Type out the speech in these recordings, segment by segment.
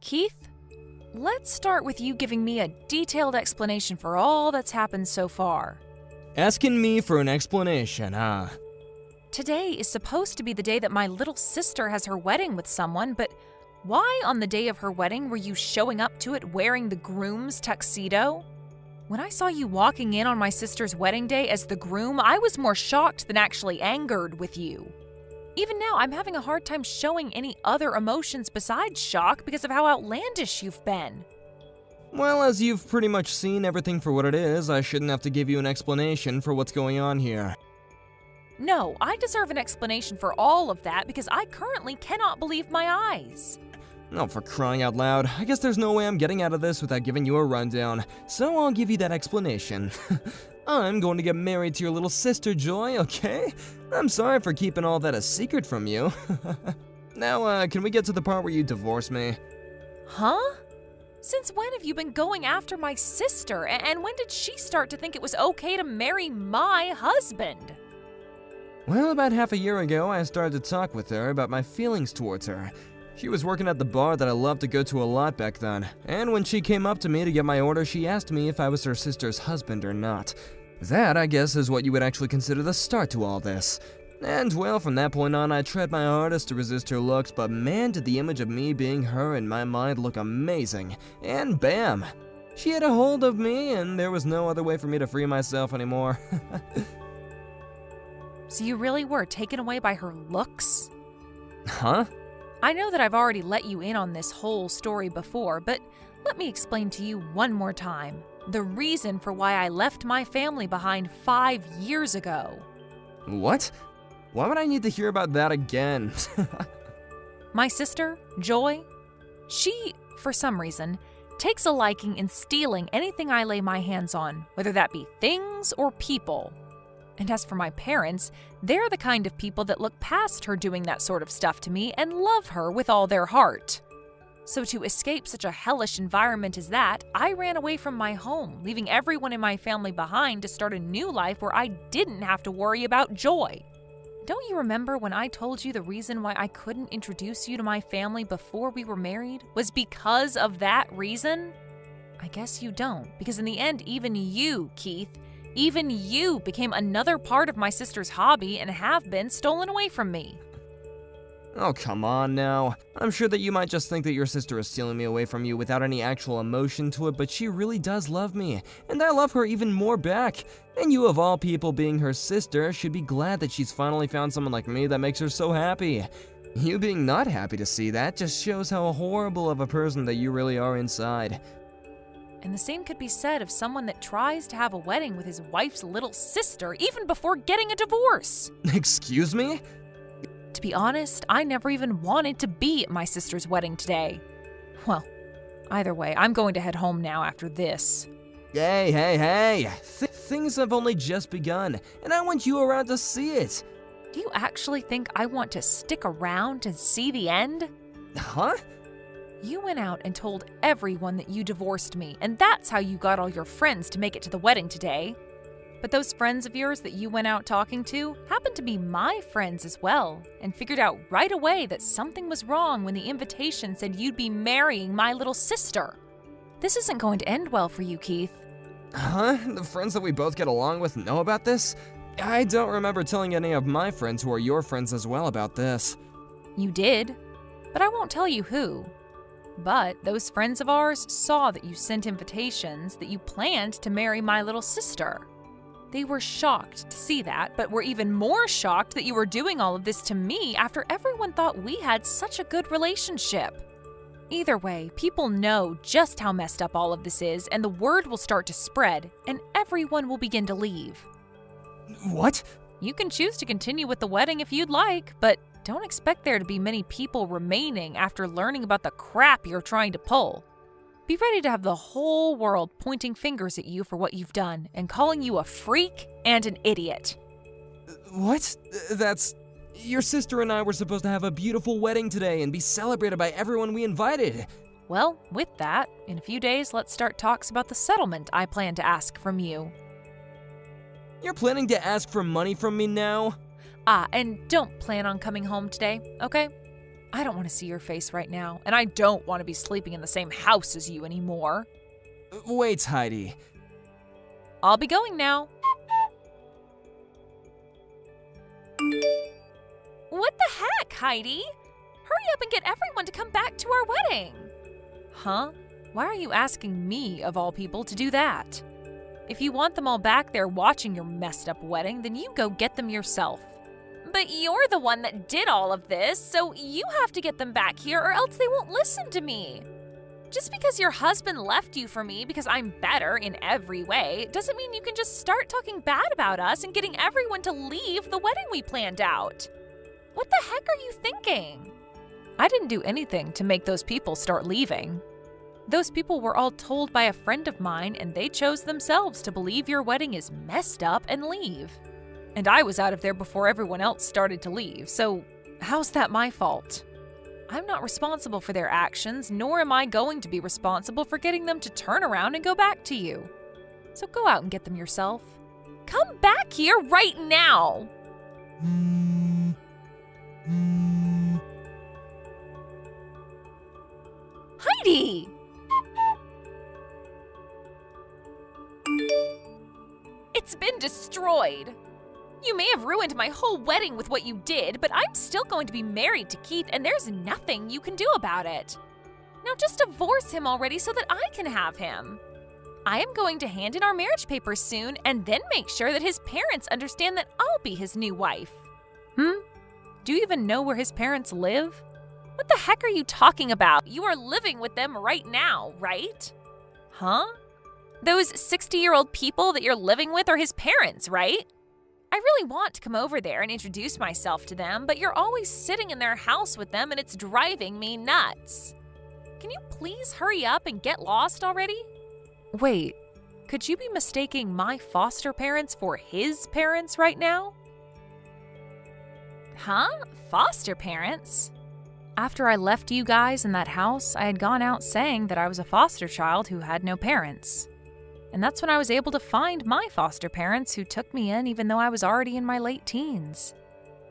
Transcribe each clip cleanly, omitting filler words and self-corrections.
Keith, let's start with you giving me a detailed explanation for all that's happened so far. Asking me for an explanation, huh? Today is supposed to be the day that my little sister has her wedding with someone, but why on the day of her wedding were you showing up to it wearing the groom's tuxedo? When I saw you walking in on my sister's wedding day as the groom, I was more shocked than actually angered with you. Even now, I'm having a hard time showing any other emotions besides shock because of how outlandish you've been. Well, as you've pretty much seen everything for what it is, I shouldn't have to give you an explanation for what's going on here. No, I deserve an explanation for all of that because I currently cannot believe my eyes. Oh, for crying out loud, I guess there's no way I'm getting out of this without giving you a rundown, so I'll give you that explanation. I'm going to get married to your little sister, Joy, okay? I'm sorry for keeping all that a secret from you. Now, can we get to the part where you divorce me? Huh? Since when have you been going after my sister, and when did she start to think it was okay to marry my husband? Well, about half a year ago, I started to talk with her about my feelings towards her. She was working at the bar that I loved to go to a lot back then, and when she came up to me to get my order, she asked me if I was her sister's husband or not. That, I guess, is what you would actually consider the start to all this. And well, from that point on, I tried my hardest to resist her looks, but man, did the image of me being her in my mind look amazing. And bam! She had a hold of me, and there was no other way for me to free myself anymore. So you really were taken away by her looks? Huh? I know that I've already let you in on this whole story before, but let me explain to you one more time the reason for why I left my family behind 5 years ago. What? Why would I need to hear about that again? My sister, Joy, she, for some reason, takes a liking in stealing anything I lay my hands on, whether that be things or people. And as for my parents, they're the kind of people that look past her doing that sort of stuff to me and love her with all their heart. So to escape such a hellish environment as that, I ran away from my home, leaving everyone in my family behind to start a new life where I didn't have to worry about Joy. Don't you remember when I told you the reason why I couldn't introduce you to my family before we were married was because of that reason? I guess you don't, because in the end, even you, Keith, even you became another part of my sister's hobby and have been stolen away from me. Oh, come on now. I'm sure that you might just think that your sister is stealing me away from you without any actual emotion to it, but she really does love me, and I love her even more back. And you, of all people, being her sister, should be glad that she's finally found someone like me that makes her so happy. You being not happy to see that just shows how horrible of a person that you really are inside. And the same could be said of someone that tries to have a wedding with his wife's little sister even before getting a divorce. Excuse me? To be honest, I never even wanted to be at my sister's wedding today. Well, either way, I'm going to head home now after this. Hey. Things have only just begun, and I want you around to see it. Do you actually think I want to stick around and see the end? Huh? You went out and told everyone that you divorced me, and that's how you got all your friends to make it to the wedding today. But those friends of yours that you went out talking to happened to be my friends as well, and figured out right away that something was wrong when the invitation said you'd be marrying my little sister. This isn't going to end well for you, Keith. Huh? The friends that we both get along with know about this? I don't remember telling any of my friends who are your friends as well about this. You did, but I won't tell you who. But those friends of ours saw that you sent invitations that you planned to marry my little sister. They were shocked to see that, but were even more shocked that you were doing all of this to me after everyone thought we had such a good relationship. Either way, people know just how messed up all of this is, and the word will start to spread, and everyone will begin to leave. What? You can choose to continue with the wedding if you'd like, but don't expect there to be many people remaining after learning about the crap you're trying to pull. Be ready to have the whole world pointing fingers at you for what you've done and calling you a freak and an idiot. What? That's... Your sister and I were supposed to have a beautiful wedding today and be celebrated by everyone we invited. Well, with that, in a few days, let's start talks about the settlement I plan to ask from you. You're planning to ask for money from me now? And don't plan on coming home today, okay? I don't want to see your face right now, and I don't want to be sleeping in the same house as you anymore. Wait, Heidi. I'll be going now. What the heck, Heidi? Hurry up and get everyone to come back to our wedding. Huh? Why are you asking me, of all people, to do that? If you want them all back there watching your messed up wedding, then you go get them yourself. But you're the one that did all of this, so you have to get them back here or else they won't listen to me. Just because your husband left you for me because I'm better in every way doesn't mean you can just start talking bad about us and getting everyone to leave the wedding we planned out. What the heck are you thinking? I didn't do anything to make those people start leaving. Those people were all told by a friend of mine, and they chose themselves to believe your wedding is messed up and leave. And I was out of there before everyone else started to leave, so how's that my fault? I'm not responsible for their actions, nor am I going to be responsible for getting them to turn around and go back to you. So go out and get them yourself. Come back here right now! Heidi! It's been destroyed. You may have ruined my whole wedding with what you did, but I'm still going to be married to Keith, and there's nothing you can do about it. Now just divorce him already so that I can have him. I am going to hand in our marriage papers soon, and then make sure that his parents understand that I'll be his new wife. Do you even know where his parents live? What the heck are you talking about? You are living with them right now, right? Huh? Those 60-year-old people that you're living with are his parents, right? I really want to come over there and introduce myself to them, but you're always sitting in their house with them and it's driving me nuts. Can you please hurry up and get lost already? Wait, could you be mistaking my foster parents for his parents right now? Huh? Foster parents? After I left you guys in that house, I had gone out saying that I was a foster child who had no parents. And that's when I was able to find my foster parents who took me in even though I was already in my late teens.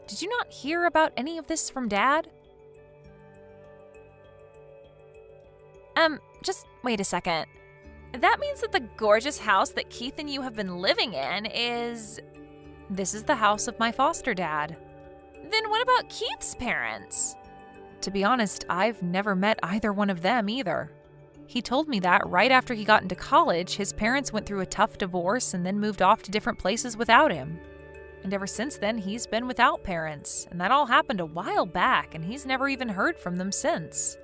Did you not hear about any of this from Dad? Just wait a second. That means that the gorgeous house that Keith and you have been living in This is the house of my foster dad. Then what about Keith's parents? To be honest, I've never met either one of them either. He told me that right after he got into college, his parents went through a tough divorce and then moved off to different places without him. And ever since then, he's been without parents, and that all happened a while back, and he's never even heard from them since.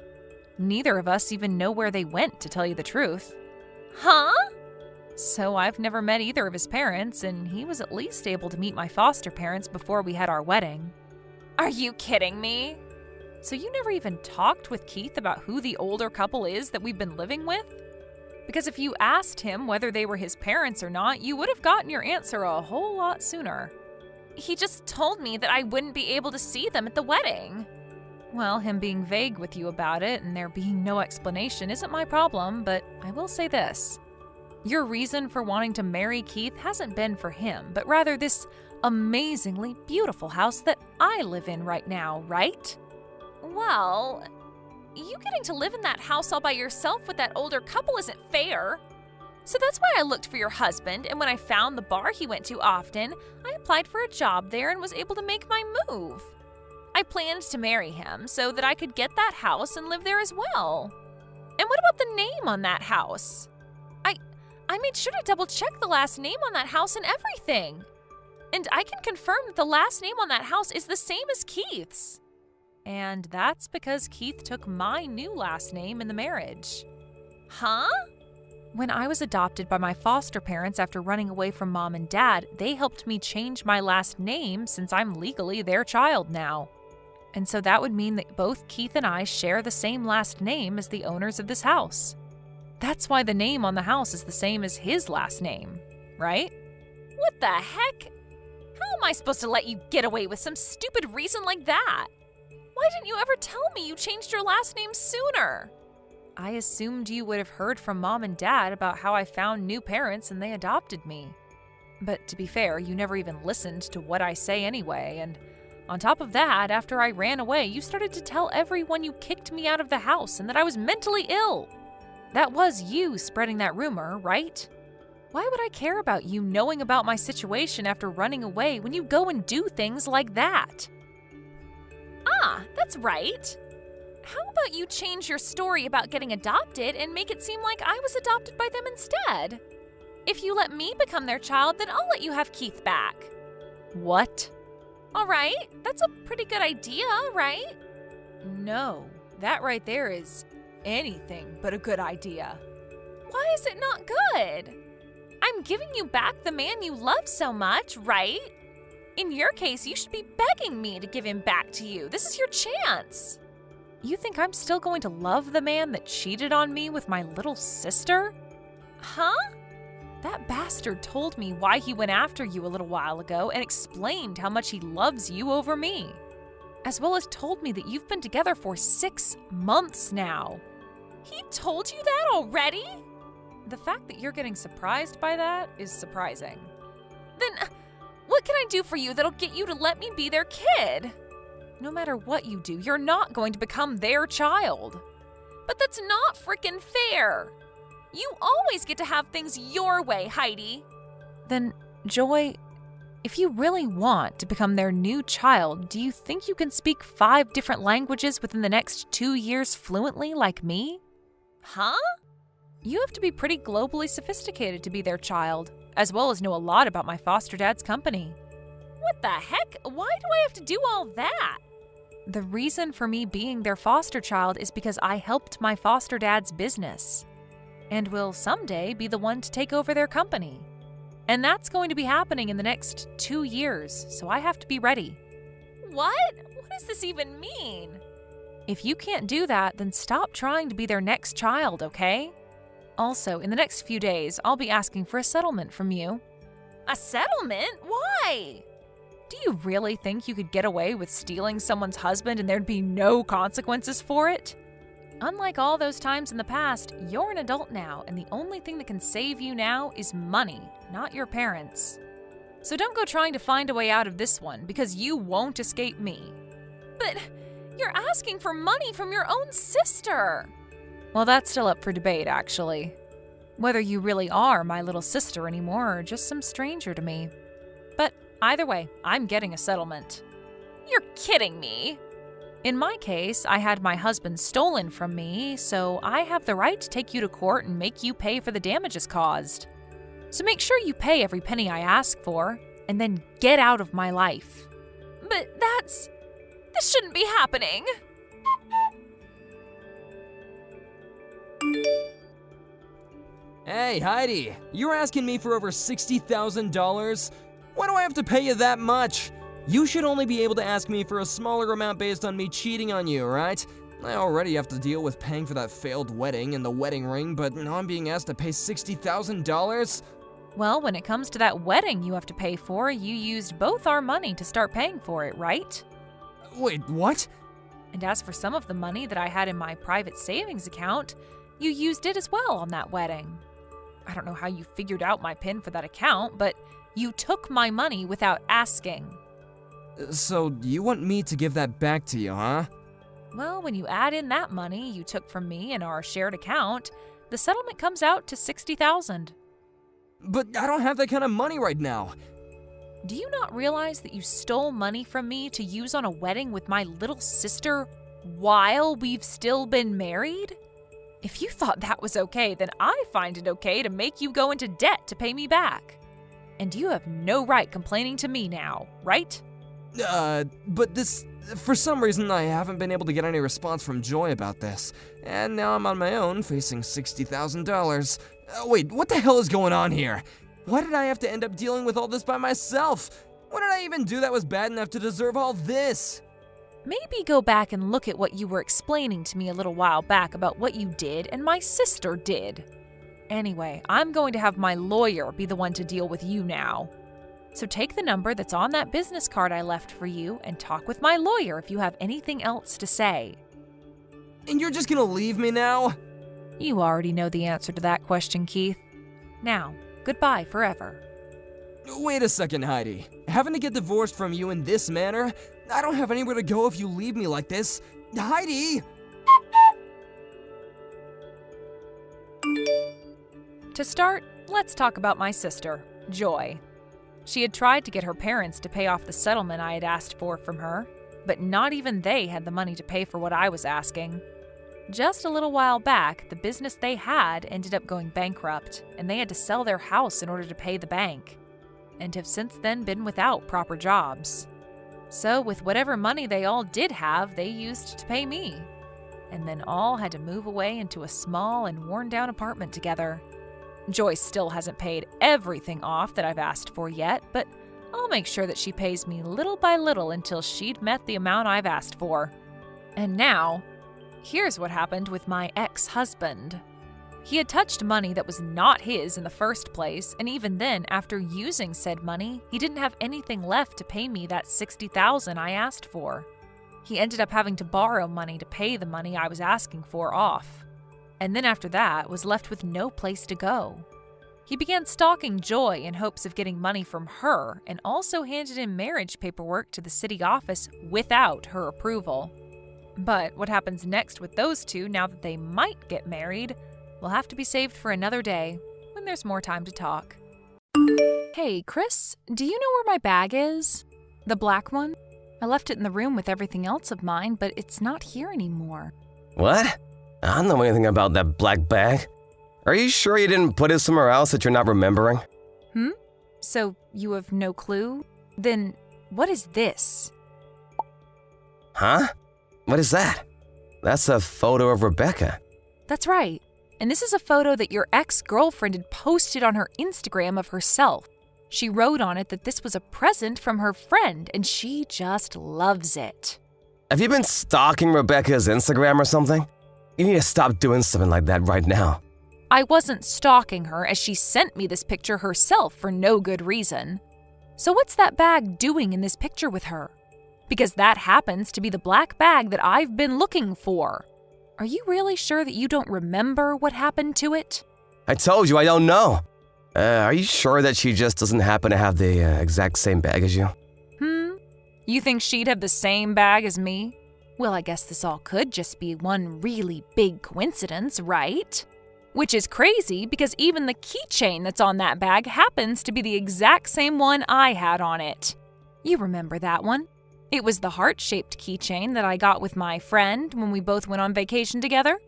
Neither of us even know where they went, to tell you the truth. Huh? So I've never met either of his parents, and he was at least able to meet my foster parents before we had our wedding. Are you kidding me? So you never even talked with Keith about who the older couple is that we've been living with? Because if you asked him whether they were his parents or not, you would have gotten your answer a whole lot sooner. He just told me that I wouldn't be able to see them at the wedding. Well, him being vague with you about it and there being no explanation isn't my problem, but I will say this. Your reason for wanting to marry Keith hasn't been for him, but rather this amazingly beautiful house that I live in right now, right? Well, you getting to live in that house all by yourself with that older couple isn't fair. So that's why I looked for your husband, and when I found the bar he went to often, I applied for a job there and was able to make my move. I planned to marry him so that I could get that house and live there as well. And what about the name on that house? I made sure to double-check the last name on that house and everything. And I can confirm that the last name on that house is the same as Keith's. And that's because Keith took my new last name in the marriage. Huh? When I was adopted by my foster parents after running away from Mom and Dad, they helped me change my last name since I'm legally their child now. And so that would mean that both Keith and I share the same last name as the owners of this house. That's why the name on the house is the same as his last name, right? What the heck? How am I supposed to let you get away with some stupid reason like that? Why didn't you ever tell me you changed your last name sooner? I assumed you would have heard from Mom and Dad about how I found new parents and they adopted me. But to be fair, you never even listened to what I say anyway, and On top of that, after I ran away, you started to tell everyone you kicked me out of the house and that I was mentally ill. That was you spreading that rumor, right? Why would I care about you knowing about my situation after running away when you go and do things like that? Ah, that's right. How about you change your story about getting adopted and make it seem like I was adopted by them instead? If you let me become their child, then I'll let you have Keith back. What? All right, that's a pretty good idea, right? No, that right there is anything but a good idea. Why is it not good? I'm giving you back the man you love so much, right? In your case, you should be begging me to give him back to you. This is your chance. You think I'm still going to love the man that cheated on me with my little sister? Huh? That bastard told me why he went after you a little while ago and explained how much he loves you over me. As well as told me that you've been together for 6 months now. He told you that already? The fact that you're getting surprised by that is surprising. Then, what can I do for you that'll get you to let me be their kid? No matter what you do, you're not going to become their child. But that's not frickin' fair. You always get to have things your way, Heidi. Then, Joy, if you really want to become their new child, do you think you can speak 5 different languages within the next 2 years fluently like me? Huh? You have to be pretty globally sophisticated to be their child, as well as know a lot about my foster dad's company. What the heck? Why do I have to do all that? The reason for me being their foster child is because I helped my foster dad's business, and will someday be the one to take over their company. And that's going to be happening in the next 2 years, so I have to be ready. What? What does this even mean? If you can't do that, then stop trying to be their next child, okay? Also, in the next few days, I'll be asking for a settlement from you. A settlement? Why? Do you really think you could get away with stealing someone's husband and there'd be no consequences for it? Unlike all those times in the past, you're an adult now, and the only thing that can save you now is money, not your parents. So don't go trying to find a way out of this one, because you won't escape me. But you're asking for money from your own sister. Well, that's still up for debate, actually. Whether you really are my little sister anymore or just some stranger to me. But either way, I'm getting a settlement. You're kidding me. In my case, I had my husband stolen from me, so I have the right to take you to court and make you pay for the damages caused. So make sure you pay every penny I ask for, and then get out of my life. But this shouldn't be happening. Hey, Heidi, you're asking me for over $60,000? Why do I have to pay you that much? You should only be able to ask me for a smaller amount based on me cheating on you, right? I already have to deal with paying for that failed wedding and the wedding ring, but now I'm being asked to pay $60,000? Well, when it comes to that wedding you have to pay for, you used both our money to start paying for it, right? Wait, what? And as for some of the money that I had in my private savings account, you used it as well on that wedding. I don't know how you figured out my PIN for that account, but you took my money without asking. So you want me to give that back to you, huh? Well, when you add in that money you took from me in our shared account, the settlement comes out to $60,000. But I don't have that kind of money right now. Do you not realize that you stole money from me to use on a wedding with my little sister while we've still been married? If you thought that was okay, then I find it okay to make you go into debt to pay me back. And you have no right complaining to me now, right? But for some reason I haven't been able to get any response from Joy about this. And now I'm on my own, facing $60,000. Wait, what the hell is going on here? Why did I have to end up dealing with all this by myself? What did I even do that was bad enough to deserve all this? Maybe go back and look at what you were explaining to me a little while back about what you did and my sister did. Anyway, I'm going to have my lawyer be the one to deal with you now. So take the number that's on that business card I left for you and talk with my lawyer if you have anything else to say. And you're just gonna leave me now? You already know the answer to that question, Keith. Now, goodbye forever. Wait a second, Heidi. Having to get divorced from you in this manner? I don't have anywhere to go if you leave me like this. Heidi! To start, let's talk about my sister, Joy. She had tried to get her parents to pay off the settlement I had asked for from her, but not even they had the money to pay for what I was asking. Just a little while back, the business they had ended up going bankrupt, and they had to sell their house in order to pay the bank, and have since then been without proper jobs. So with whatever money they all did have, they used to pay me, and then all had to move away into a small and worn-down apartment together. Joyce still hasn't paid everything off that I've asked for yet, but I'll make sure that she pays me little by little until she'd met the amount I've asked for. And now, here's what happened with my ex-husband. He had touched money that was not his in the first place, and even then, after using said money, he didn't have anything left to pay me that $60,000 I asked for. He ended up having to borrow money to pay the money I was asking for off, and then after that was left with no place to go. He began stalking Joy in hopes of getting money from her, and also handed in marriage paperwork to the city office without her approval. But what happens next with those two now that they might get married will have to be saved for another day when there's more time to talk. Hey, Chris, do you know where my bag is? The black one? I left it in the room with everything else of mine, but it's not here anymore. What? I don't know anything about that black bag. Are you sure you didn't put it somewhere else that you're not remembering? So you have no clue? Then what is this? Huh? What is that? That's a photo of Rebecca. That's right. And this is a photo that your ex-girlfriend had posted on her Instagram of herself. She wrote on it that this was a present from her friend, and she just loves it. Have you been stalking Rebecca's Instagram or something? You need to stop doing something like that right now. I wasn't stalking her, as she sent me this picture herself for no good reason. So what's that bag doing in this picture with her? Because that happens to be the black bag that I've been looking for. Are you really sure that you don't remember what happened to it? I told you I don't know. Are you sure that she just doesn't happen to have the exact same bag as you? You think she'd have the same bag as me? Well, I guess this all could just be one really big coincidence, right? Which is crazy because even the keychain that's on that bag happens to be the exact same one I had on it. You remember that one? It was the heart-shaped keychain that I got with my friend when we both went on vacation together.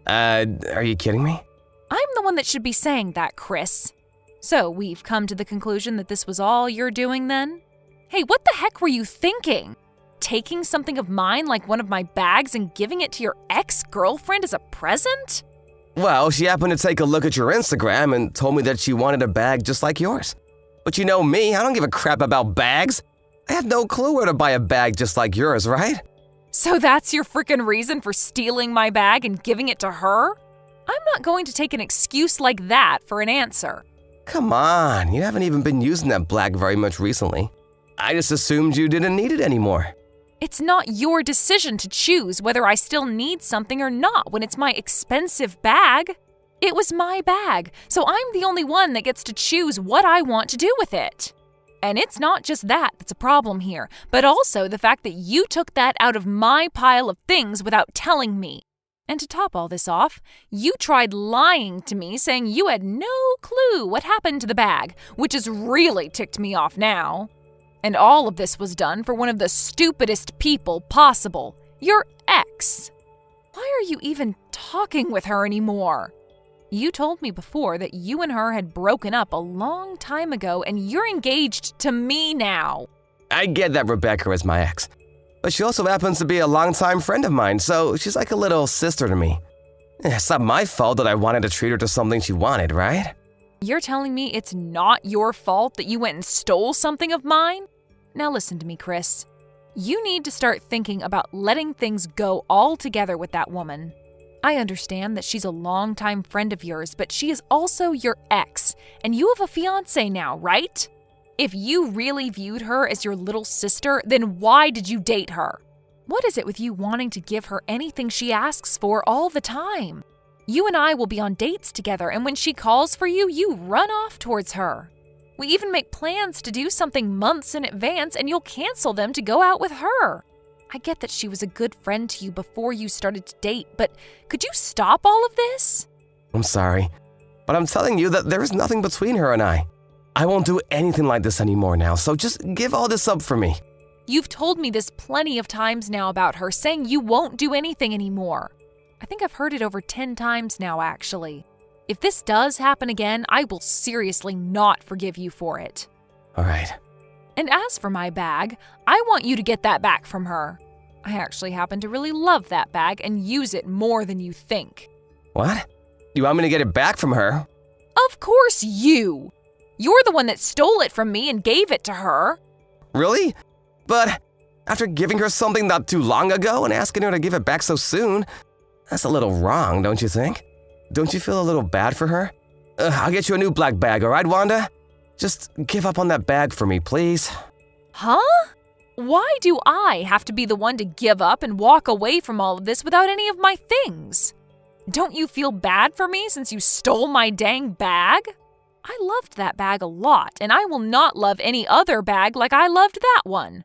Are you kidding me? I'm the one that should be saying that, Chris. So we've come to the conclusion that this was all you're doing then? Hey, what the heck were you thinking? Taking something of mine like one of my bags and giving it to your ex-girlfriend as a present? Well, she happened to take a look at your Instagram and told me that she wanted a bag just like yours. But you know me, I don't give a crap about bags. I had no clue where to buy a bag just like yours, right? So that's your frickin' reason for stealing my bag and giving it to her? I'm not going to take an excuse like that for an answer. Come on, you haven't even been using that black very much recently. I just assumed you didn't need it anymore. It's not your decision to choose whether I still need something or not when it's my expensive bag. It was my bag, so I'm the only one that gets to choose what I want to do with it. And it's not just that that's a problem here, but also the fact that you took that out of my pile of things without telling me. And to top all this off, you tried lying to me saying you had no clue what happened to the bag, which has really ticked me off now. And all of this was done for one of the stupidest people possible, your ex. Why are you even talking with her anymore? You told me before that you and her had broken up a long time ago and you're engaged to me now. I get that Rebecca is my ex, but she also happens to be a longtime friend of mine, so she's like a little sister to me. It's not my fault that I wanted to treat her to something she wanted, right? You're telling me it's not your fault that you went and stole something of mine? Now listen to me, Chris. You need to start thinking about letting things go altogether with that woman. I understand that she's a longtime friend of yours, but she is also your ex, and you have a fiance now, right? If you really viewed her as your little sister, then why did you date her? What is it with you wanting to give her anything she asks for all the time? You and I will be on dates together, and when she calls for you, you run off towards her. We even make plans to do something months in advance, and you'll cancel them to go out with her. I get that she was a good friend to you before you started to date, but could you stop all of this? I'm sorry, but I'm telling you that there is nothing between her and I. I won't do anything like this anymore now, so just give all this up for me. You've told me this plenty of times now about her, saying you won't do anything anymore. I think I've heard it over 10 times now, actually. If this does happen again, I will seriously not forgive you for it. All right. And as for my bag, I want you to get that back from her. I actually happen to really love that bag and use it more than you think. What? You want me to get it back from her? Of course you! You're the one that stole it from me and gave it to her. Really? But after giving her something not too long ago and asking her to give it back so soon, that's a little wrong, don't you think? Don't you feel a little bad for her? I'll get you a new black bag, all right, Wanda? Just give up on that bag for me, please. Huh? Why do I have to be the one to give up and walk away from all of this without any of my things? Don't you feel bad for me since you stole my dang bag? I loved that bag a lot, and I will not love any other bag like I loved that one.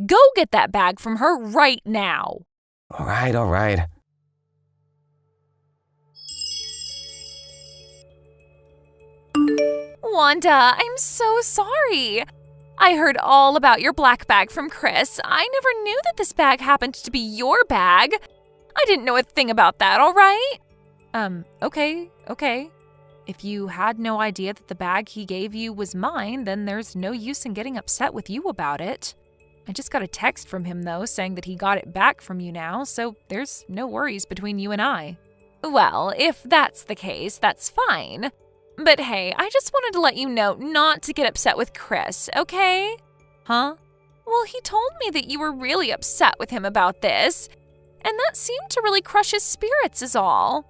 Go get that bag from her right now. All right. Wanda, I'm so sorry. I heard all about your black bag from Chris. I never knew that this bag happened to be your bag. I didn't know a thing about that, all right? Okay. If you had no idea that the bag he gave you was mine, then there's no use in getting upset with you about it. I just got a text from him, though, saying that he got it back from you now, so there's no worries between you and I. Well, if that's the case, that's fine. But hey, I just wanted to let you know not to get upset with Chris, okay? Huh? Well, he told me that you were really upset with him about this, and that seemed to really crush his spirits is all.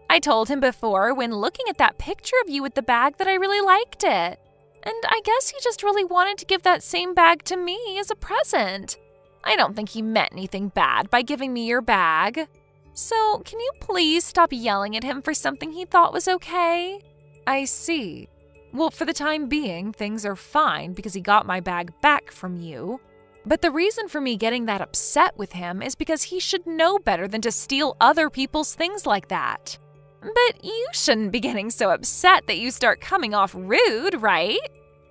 I told him before when looking at that picture of you with the bag that I really liked it. And I guess he just really wanted to give that same bag to me as a present. I don't think he meant anything bad by giving me your bag. So, can you please stop yelling at him for something he thought was okay? I see. Well, for the time being, things are fine because he got my bag back from you. But the reason for me getting that upset with him is because he should know better than to steal other people's things like that. But you shouldn't be getting so upset that you start coming off rude, right?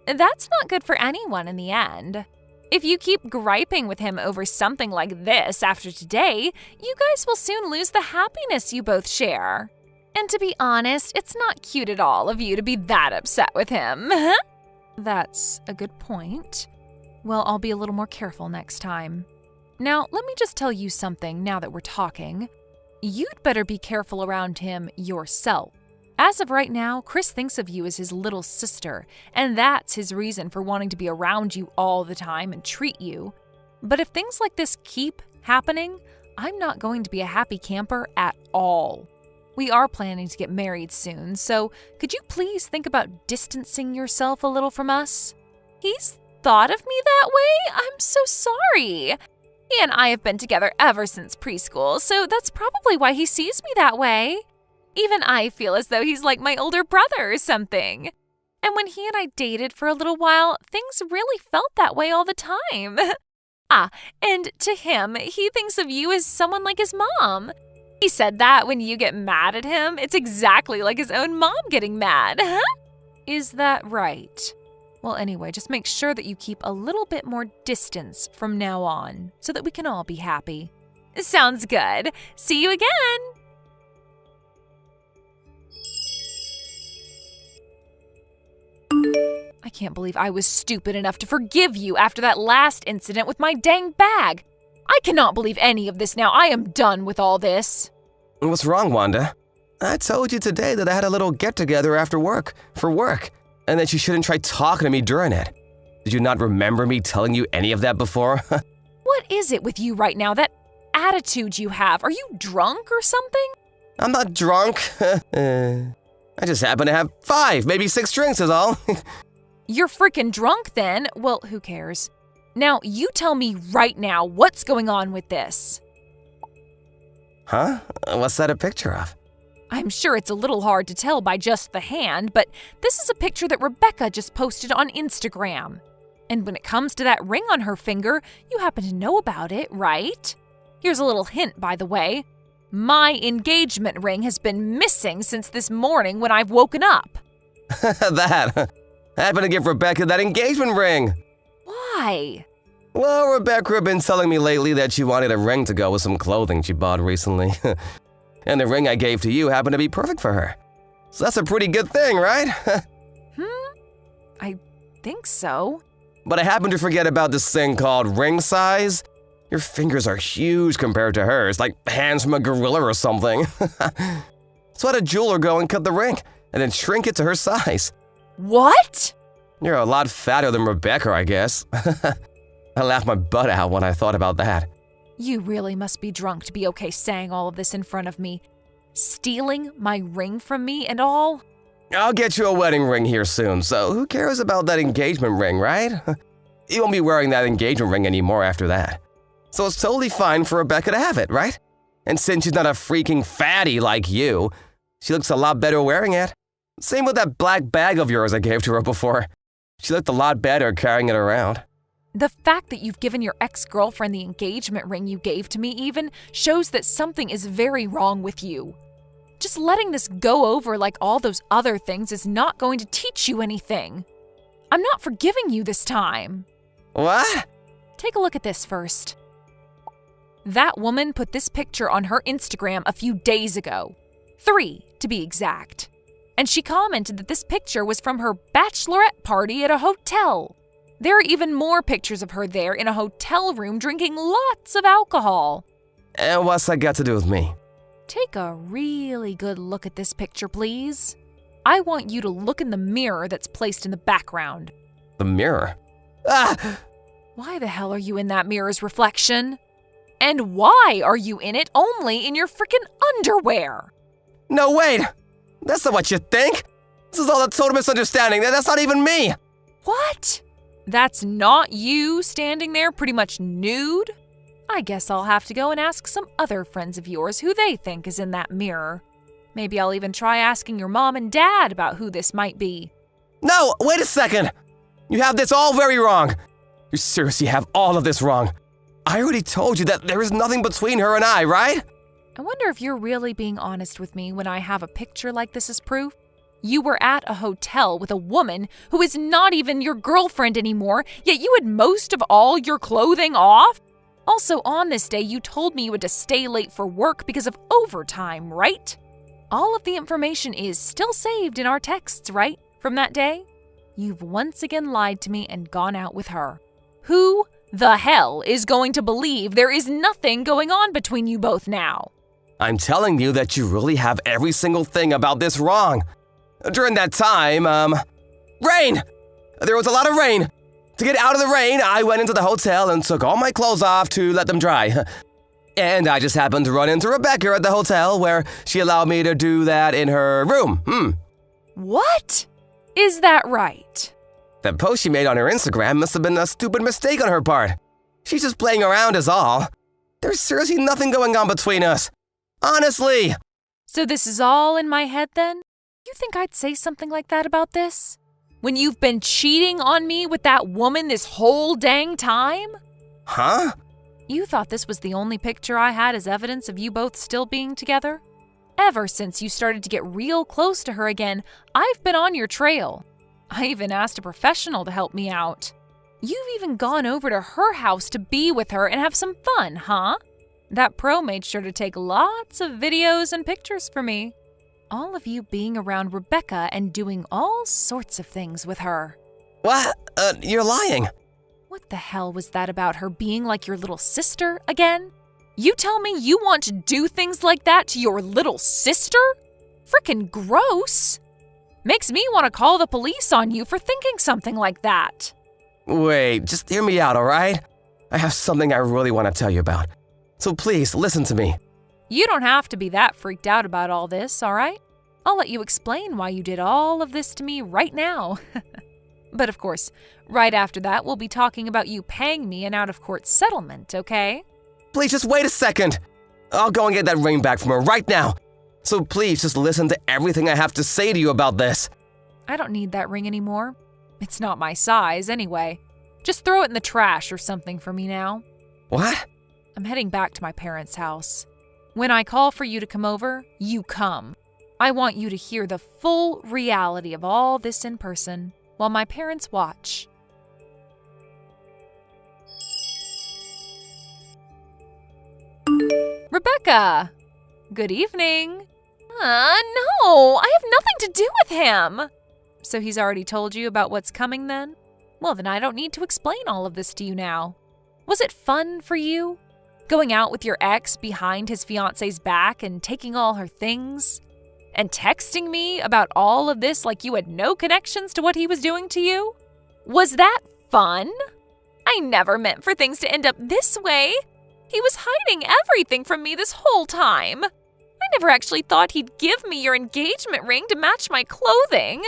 That's not good for anyone in the end. If you keep griping with him over something like this after today, you guys will soon lose the happiness you both share. And to be honest, it's not cute at all of you to be that upset with him. That's a good point. Well, I'll be a little more careful next time. Now, let me just tell you something now that we're talking. You'd better be careful around him yourself. As of right now, Chris thinks of you as his little sister, and that's his reason for wanting to be around you all the time and treat you. But if things like this keep happening, I'm not going to be a happy camper at all. We are planning to get married soon, so could you please think about distancing yourself a little from us? He's thought of me that way? I'm so sorry. He and I have been together ever since preschool, so that's probably why he sees me that way. Even I feel as though he's like my older brother or something. And when he and I dated for a little while, things really felt that way all the time. And to him, he thinks of you as someone like his mom. He said that when you get mad at him, it's exactly like his own mom getting mad. Is that right? Well, anyway, just make sure that you keep a little bit more distance from now on so that we can all be happy. Sounds good. See you again. I can't believe I was stupid enough to forgive you after that last incident with my dang bag. I cannot believe any of this now. I am done with all this. What's wrong, Wanda? I told you today that I had a little get-together after work, for work, and that you shouldn't try talking to me during it. Did you not remember me telling you any of that before? What is it with you right now, that attitude you have? Are you drunk or something? I'm not drunk. I just happen to have 5, maybe 6 drinks is all. You're freaking drunk then. Well, who cares? Now, you tell me right now what's going on with this. Huh? What's that a picture of? I'm sure it's a little hard to tell by just the hand, but this is a picture that Rebecca just posted on Instagram. And when it comes to that ring on her finger, you happen to know about it, right? Here's a little hint, by the way. My engagement ring has been missing since this morning when I've woken up. I happened to give Rebecca that engagement ring. Why? Well, Rebecca had been telling me lately that she wanted a ring to go with some clothing she bought recently. And the ring I gave to you happened to be perfect for her. So that's a pretty good thing, right? I think so. But I happened to forget about this thing called ring size. Your fingers are huge compared to hers, like hands from a gorilla or something. So I had a jeweler go and cut the ring, and then shrink it to her size. What? You're a lot fatter than Rebecca, I guess. I laughed my butt out when I thought about that. You really must be drunk to be okay saying all of this in front of me. Stealing my ring from me and all? I'll get you a wedding ring here soon, so who cares about that engagement ring, right? You won't be wearing that engagement ring anymore after that. So it's totally fine for Rebecca to have it, right? And since she's not a freaking fatty like you, she looks a lot better wearing it. Same with that black bag of yours I gave to her before. She looked a lot better carrying it around. The fact that you've given your ex-girlfriend the engagement ring you gave to me even shows that something is very wrong with you. Just letting this go over like all those other things is not going to teach you anything. I'm not forgiving you this time. What? Take a look at this first. That woman put this picture on her Instagram a few days ago. 3, to be exact. And she commented that this picture was from her bachelorette party at a hotel. There are even more pictures of her there in a hotel room drinking lots of alcohol. And what's that got to do with me? Take a really good look at this picture, please. I want you to look in the mirror that's placed in the background. The mirror? Ah! Why the hell are you in that mirror's reflection? And why are you in it only in your frickin' underwear? No, wait! That's not what you think! This is all a total misunderstanding. That's not even me! What? That's not you standing there pretty much nude? I guess I'll have to go and ask some other friends of yours who they think is in that mirror. Maybe I'll even try asking your mom and dad about who this might be. No, wait a second! You have this all very wrong. You seriously have all of this wrong. I already told you that there is nothing between her and I, right? I wonder if you're really being honest with me when I have a picture like this as proof. You were at a hotel with a woman who is not even your girlfriend anymore, yet you had most of all your clothing off? Also, on this day, you told me you had to stay late for work because of overtime, right? All of the information is still saved in our texts, right, from that day? You've once again lied to me and gone out with her. Who the hell is going to believe there is nothing going on between you both now? I'm telling you that you really have every single thing about this wrong. During that time, rain! There was a lot of rain. To get out of the rain, I went into the hotel and took all my clothes off to let them dry. And I just happened to run into Rebecca at the hotel where she allowed me to do that in her room. What? Is that right? That post she made on her Instagram must have been a stupid mistake on her part. She's just playing around is all. There's seriously nothing going on between us. Honestly. So this is all in my head then? You think I'd say something like that about this? When you've been cheating on me with that woman this whole dang time? Huh? You thought this was the only picture I had as evidence of you both still being together? Ever since you started to get real close to her again, I've been on your trail. I even asked a professional to help me out. You've even gone over to her house to be with her and have some fun, huh? That pro made sure to take lots of videos and pictures for me. All of you being around Rebecca and doing all sorts of things with her. What? You're lying. What the hell was that about her being like your little sister again? You tell me you want to do things like that to your little sister? Frickin' gross. Makes me want to call the police on you for thinking something like that. Wait, just hear me out, all right? I have something I really want to tell you about. So please, listen to me. You don't have to be that freaked out about all this, all right? I'll let you explain why you did all of this to me right now. But of course, right after that, we'll be talking about you paying me an out-of-court settlement, okay? Please just wait a second. I'll go and get that ring back from her right now. So please just listen to everything I have to say to you about this. I don't need that ring anymore. It's not my size anyway. Just throw it in the trash or something for me now. What? I'm heading back to my parents' house. When I call for you to come over, you come. I want you to hear the full reality of all this in person while my parents watch. Rebecca! Good evening. No, I have nothing to do with him. So he's already told you about what's coming then? Well, then I don't need to explain all of this to you now. Was it fun for you? Going out with your ex behind his fiance's back and taking all her things? And texting me about all of this like you had no connections to what he was doing to you? Was that fun? I never meant for things to end up this way. He was hiding everything from me this whole time. I never actually thought he'd give me your engagement ring to match my clothing.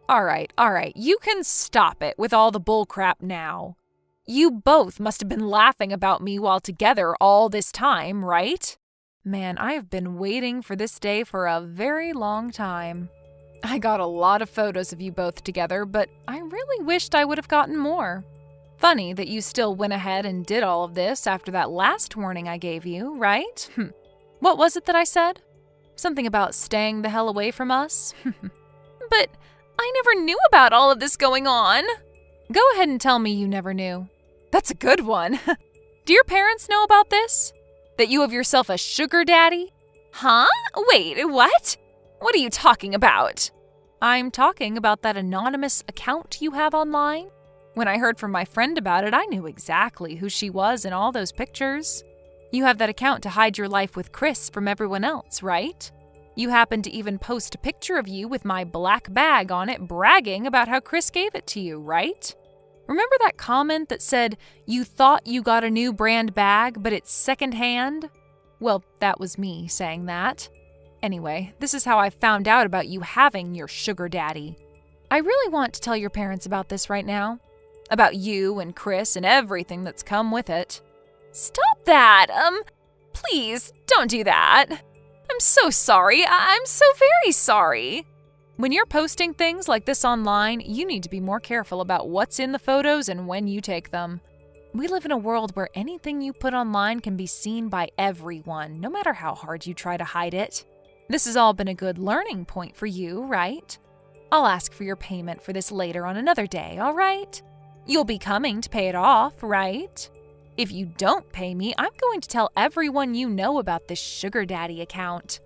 All right, you can stop it with all the bullcrap now. You both must have been laughing about me while together all this time, right? Man, I have been waiting for this day for a very long time. I got a lot of photos of you both together, but I really wished I would have gotten more. Funny that you still went ahead and did all of this after that last warning I gave you, right? What was it that I said? Something about staying the hell away from us? But I never knew about all of this going on. Go ahead and tell me you never knew. That's a good one. Do your parents know about this? That you have yourself a sugar daddy? Huh? Wait, what? What are you talking about? I'm talking about that anonymous account you have online. When I heard from my friend about it, I knew exactly who she was in all those pictures. You have that account to hide your life with Chris from everyone else, right? You happened to even post a picture of you with my black bag on it bragging about how Chris gave it to you, right? Remember that comment that said you thought you got a new brand bag, but it's secondhand? Well, that was me saying that. Anyway, this is how I found out about you having your sugar daddy. I really want to tell your parents about this right now. About you and Chris and everything that's come with it. Stop that! Please, don't do that. I'm so sorry. I'm so very sorry. When you're posting things like this online, you need to be more careful about what's in the photos and when you take them. We live in a world where anything you put online can be seen by everyone, no matter how hard you try to hide it. This has all been a good learning point for you, right? I'll ask for your payment for this later on another day, all right? You'll be coming to pay it off, right? If you don't pay me, I'm going to tell everyone you know about this sugar daddy account.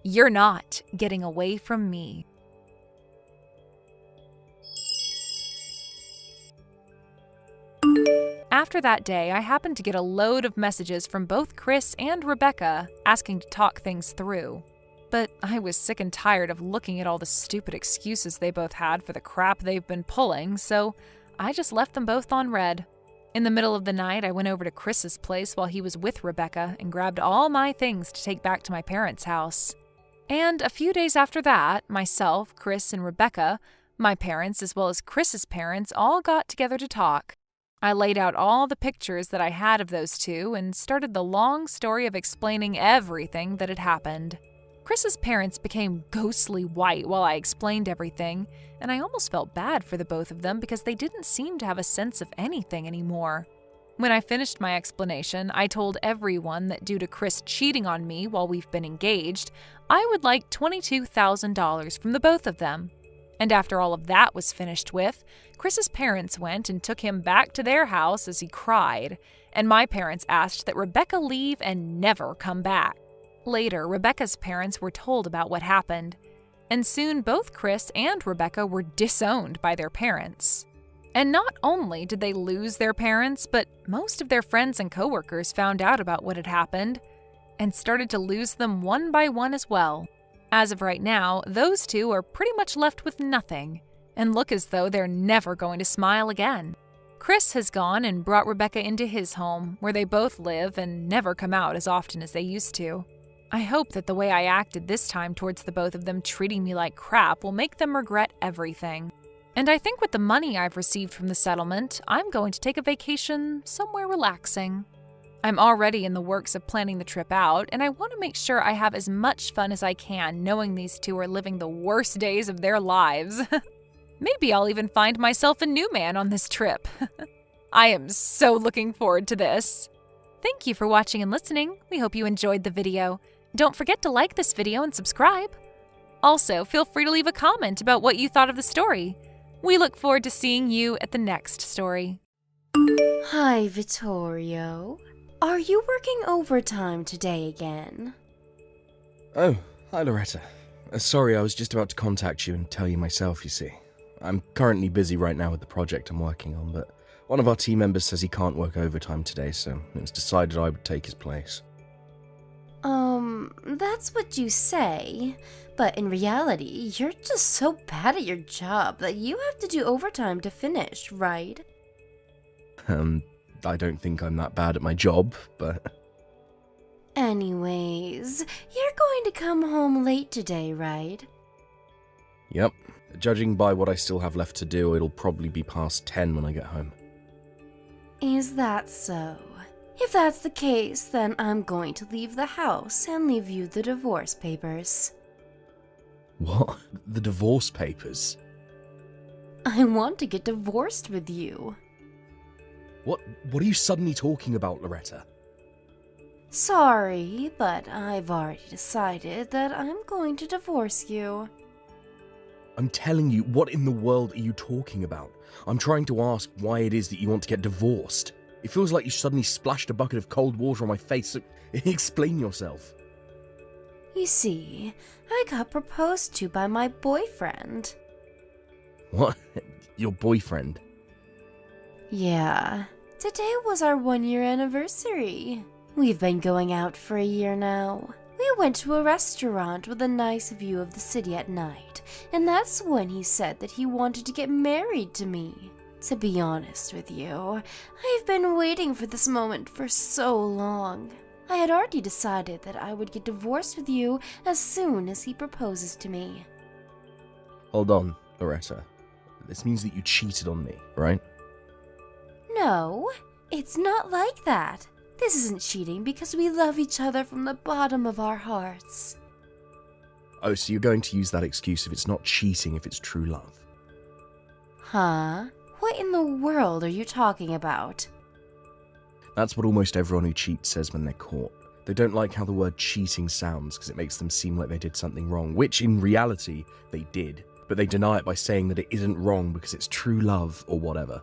You're not getting away from me. After that day, I happened to get a load of messages from both Chris and Rebecca asking to talk things through. But I was sick and tired of looking at all the stupid excuses they both had for the crap they've been pulling, so I just left them both on red. In the middle of the night, I went over to Chris's place while he was with Rebecca and grabbed all my things to take back to my parents' house. And a few days after that, myself, Chris, and Rebecca, my parents as well as Chris's parents, all got together to talk. I laid out all the pictures that I had of those two and started the long story of explaining everything that had happened. Chris's parents became ghostly white while I explained everything, and I almost felt bad for the both of them because they didn't seem to have a sense of anything anymore. When I finished my explanation, I told everyone that due to Chris cheating on me while we've been engaged, I would like $22,000 from the both of them. And after all of that was finished with, Chris's parents went and took him back to their house as he cried, and my parents asked that Rebecca leave and never come back. Later, Rebecca's parents were told about what happened, and soon both Chris and Rebecca were disowned by their parents. And not only did they lose their parents, but most of their friends and coworkers found out about what had happened and started to lose them one by one as well. As of right now, those two are pretty much left with nothing and look as though they're never going to smile again. Chris has gone and brought Rebecca into his home, where they both live and never come out as often as they used to. I hope that the way I acted this time towards the both of them treating me like crap will make them regret everything. And I think with the money I've received from the settlement, I'm going to take a vacation somewhere relaxing. I'm already in the works of planning the trip out, and I want to make sure I have as much fun as I can knowing these two are living the worst days of their lives. Maybe I'll even find myself a new man on this trip. I am so looking forward to this. Thank you for watching and listening. We hope you enjoyed the video. Don't forget to like this video and subscribe. Also, feel free to leave a comment about what you thought of the story. We look forward to seeing you at the next story. Hi, Vittorio. Are you working overtime today again? Oh, hi Loretta. Sorry, I was just about to contact you and tell you myself, you see. I'm currently busy right now with the project I'm working on, but one of our team members says he can't work overtime today, so it was decided I would take his place. That's what you say, but in reality, you're just so bad at your job that you have to do overtime to finish, right? I don't think I'm that bad at my job, but... Anyways, you're going to come home late today, right? Yep. Judging by what I still have left to do, it'll probably be past 10 when I get home. Is that so? If that's the case, then I'm going to leave the house and leave you the divorce papers. What? The divorce papers? I want to get divorced with you. What are you suddenly talking about, Loretta? Sorry, but I've already decided that I'm going to divorce you. I'm telling you, what in the world are you talking about? I'm trying to ask why it is that you want to get divorced. It feels like you suddenly splashed a bucket of cold water on my face, so explain yourself. You see, I got proposed to by my boyfriend. What? Your boyfriend? Yeah, today was our 1-year anniversary. We've been going out for a year now. We went to a restaurant with a nice view of the city at night, and that's when he said that he wanted to get married to me. To be honest with you, I've been waiting for this moment for so long. I had already decided that I would get divorced with you as soon as he proposes to me. Hold on, Loretta. This means that you cheated on me, right? No, it's not like that. This isn't cheating because we love each other from the bottom of our hearts. Oh, so you're going to use that excuse if it's not cheating, if it's true love? Huh? What in the world are you talking about? That's what almost everyone who cheats says when they're caught. They don't like how the word cheating sounds because it makes them seem like they did something wrong, which in reality they did, but they deny it by saying that it isn't wrong because it's true love or whatever.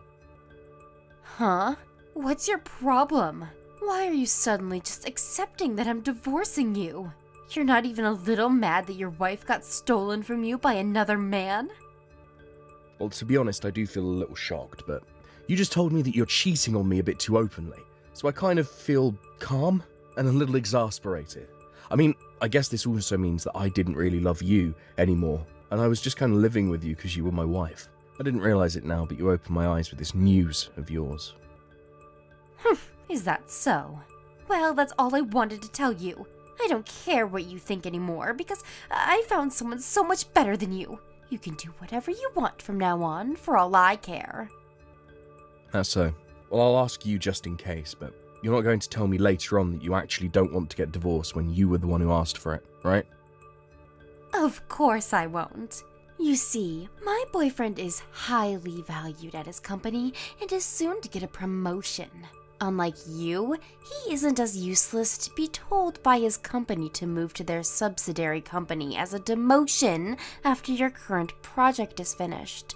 Huh? What's your problem? Why are you suddenly just accepting that I'm divorcing you? You're not even a little mad that your wife got stolen from you by another man? Well, to be honest, I do feel a little shocked, but you just told me that you're cheating on me a bit too openly, so I kind of feel calm and a little exasperated. I mean, I guess this also means that I didn't really love you anymore, and I was just kind of living with you because you were my wife. I didn't realize it now, but you opened my eyes with this news of yours. Is that so? Well, that's all I wanted to tell you. I don't care what you think anymore because I found someone so much better than you. You can do whatever you want from now on, for all I care. That's so. Well, I'll ask you just in case, but you're not going to tell me later on that you actually don't want to get divorced when you were the one who asked for it, right? Of course I won't. You see, my boyfriend is highly valued at his company and is soon to get a promotion. Unlike you, he isn't as useless to be told by his company to move to their subsidiary company as a demotion after your current project is finished.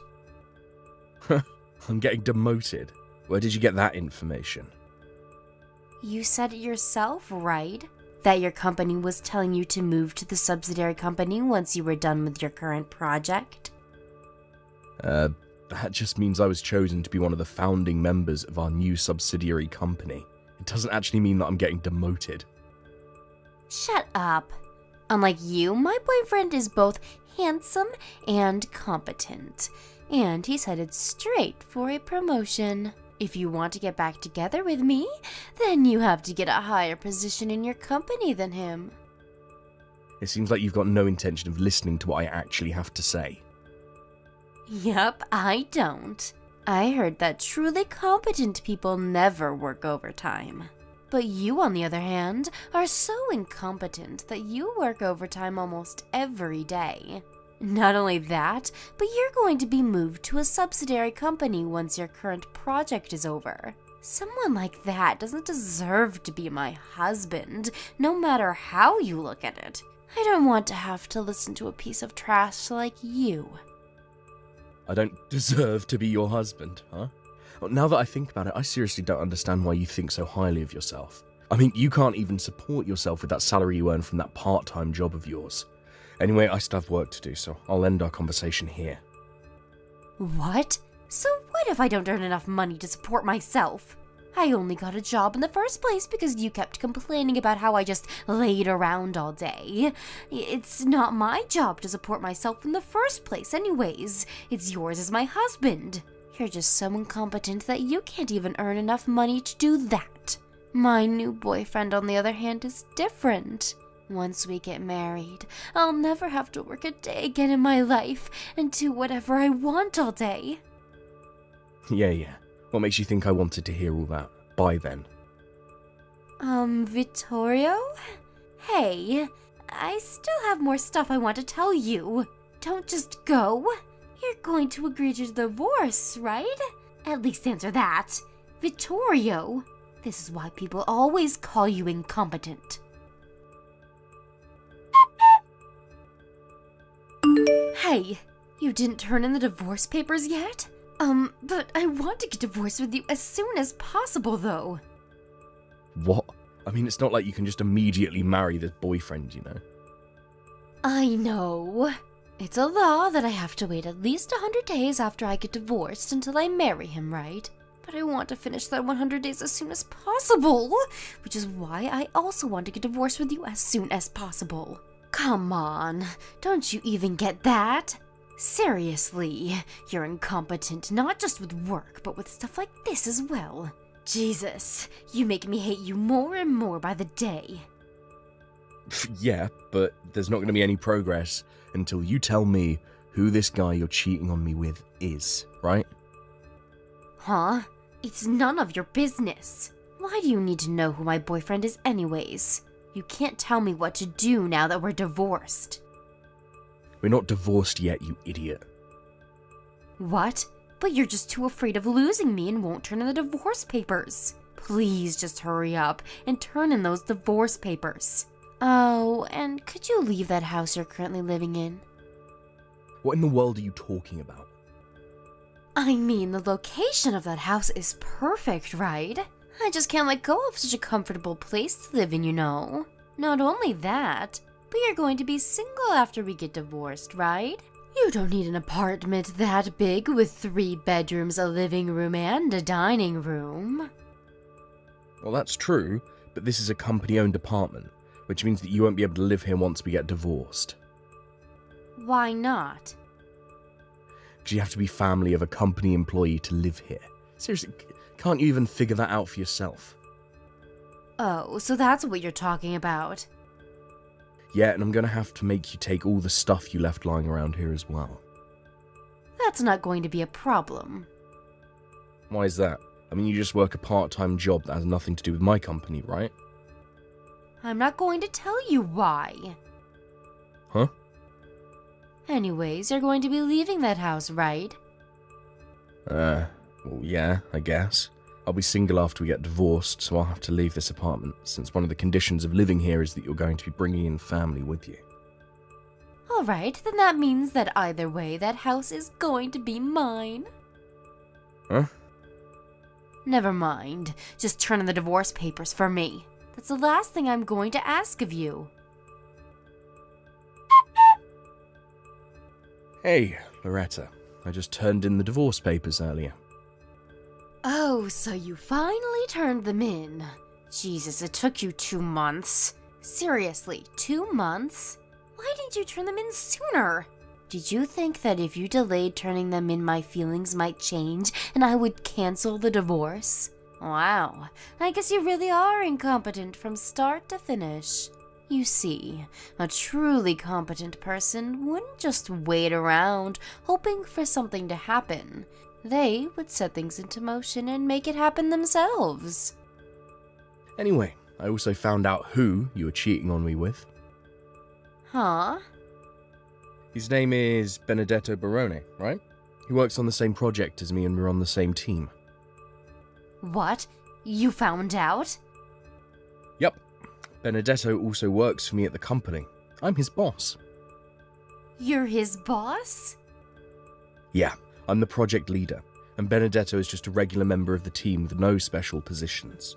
I'm getting demoted. Where did you get that information? You said it yourself, right? That your company was telling you to move to the subsidiary company once you were done with your current project? That just means I was chosen to be one of the founding members of our new subsidiary company. It doesn't actually mean that I'm getting demoted. Shut up. Unlike you, my boyfriend is both handsome and competent, and he's headed straight for a promotion. If you want to get back together with me, then you have to get a higher position in your company than him. It seems like you've got no intention of listening to what I actually have to say. Yup, I don't. I heard that truly competent people never work overtime. But you, on the other hand, are so incompetent that you work overtime almost every day. Not only that, but you're going to be moved to a subsidiary company once your current project is over. Someone like that doesn't deserve to be my husband, no matter how you look at it. I don't want to have to listen to a piece of trash like you. I don't deserve to be your husband, huh? Well, now that I think about it, I seriously don't understand why you think so highly of yourself. I mean, you can't even support yourself with that salary you earn from that part-time job of yours. Anyway, I still have work to do, so I'll end our conversation here. What? So what if I don't earn enough money to support myself? I only got a job in the first place because you kept complaining about how I just laid around all day. It's not my job to support myself in the first place anyways. It's yours as my husband. You're just so incompetent that you can't even earn enough money to do that. My new boyfriend, on the other hand, is different. Once we get married, I'll never have to work a day again in my life and do whatever I want all day. Yeah. What makes you think I wanted to hear all that? By then. Vittorio? Hey, I still have more stuff I want to tell you. Don't just go. You're going to agree to divorce, right? At least answer that. Vittorio, this is why people always call you incompetent. Hey, you didn't turn in the divorce papers yet? But I want to get divorced with you as soon as possible, though. What? I mean, it's not like you can just immediately marry this boyfriend, you know? I know. It's a law that I have to wait at least 100 days after I get divorced until I marry him, right? But I want to finish that 100 days as soon as possible, which is why I also want to get divorced with you as soon as possible. Come on, don't you even get that? Seriously, you're incompetent not just with work, but with stuff like this as well. Jesus, you make me hate you more and more by the day. Yeah, but there's not going to be any progress until you tell me who this guy you're cheating on me with is, right? Huh? It's none of your business. Why do you need to know who my boyfriend is anyways? You can't tell me what to do now that we're divorced. We're not divorced yet, you idiot. What? But you're just too afraid of losing me and won't turn in the divorce papers. Please just hurry up and turn in those divorce papers. Oh, and could you leave that house you're currently living in? What in the world are you talking about? I mean, the location of that house is perfect, right? I just can't let go of such a comfortable place to live in, you know. Not only that, but you're going to be single after we get divorced, right? You don't need an apartment that big with 3 bedrooms, a living room, and a dining room. Well, that's true, but this is a company-owned apartment, which means that you won't be able to live here once we get divorced. Why not? Because you have to be family of a company employee to live here. Seriously, can't you even figure that out for yourself? Oh, so that's what you're talking about. Yeah, and I'm going to have to make you take all the stuff you left lying around here as well. That's not going to be a problem. Why is that? I mean, you just work a part-time job that has nothing to do with my company, right? I'm not going to tell you why. Huh? Anyways, you're going to be leaving that house, right? Well, yeah, I guess. I'll be single after we get divorced, so I'll have to leave this apartment, since one of the conditions of living here is that you're going to be bringing in family with you. Alright, then that means that either way, that house is going to be mine. Huh? Never mind. Just turn in the divorce papers for me. That's the last thing I'm going to ask of you. Hey, Loretta. I just turned in the divorce papers earlier. Oh, so you finally turned them in. Jesus, it took you 2 months. Seriously, 2 months? Why didn't you turn them in sooner? Did you think that if you delayed turning them in, my feelings might change and I would cancel the divorce? Wow, I guess you really are incompetent from start to finish. You see, a truly competent person wouldn't just wait around hoping for something to happen. They would set things into motion and make it happen themselves. Anyway, I also found out who you were cheating on me with. Huh? His name is Benedetto Barone, right? He works on the same project as me and we're on the same team. What? You found out? Yep. Benedetto also works for me at the company. I'm his boss. You're his boss? Yeah, I'm the project leader, and Benedetto is just a regular member of the team with no special positions.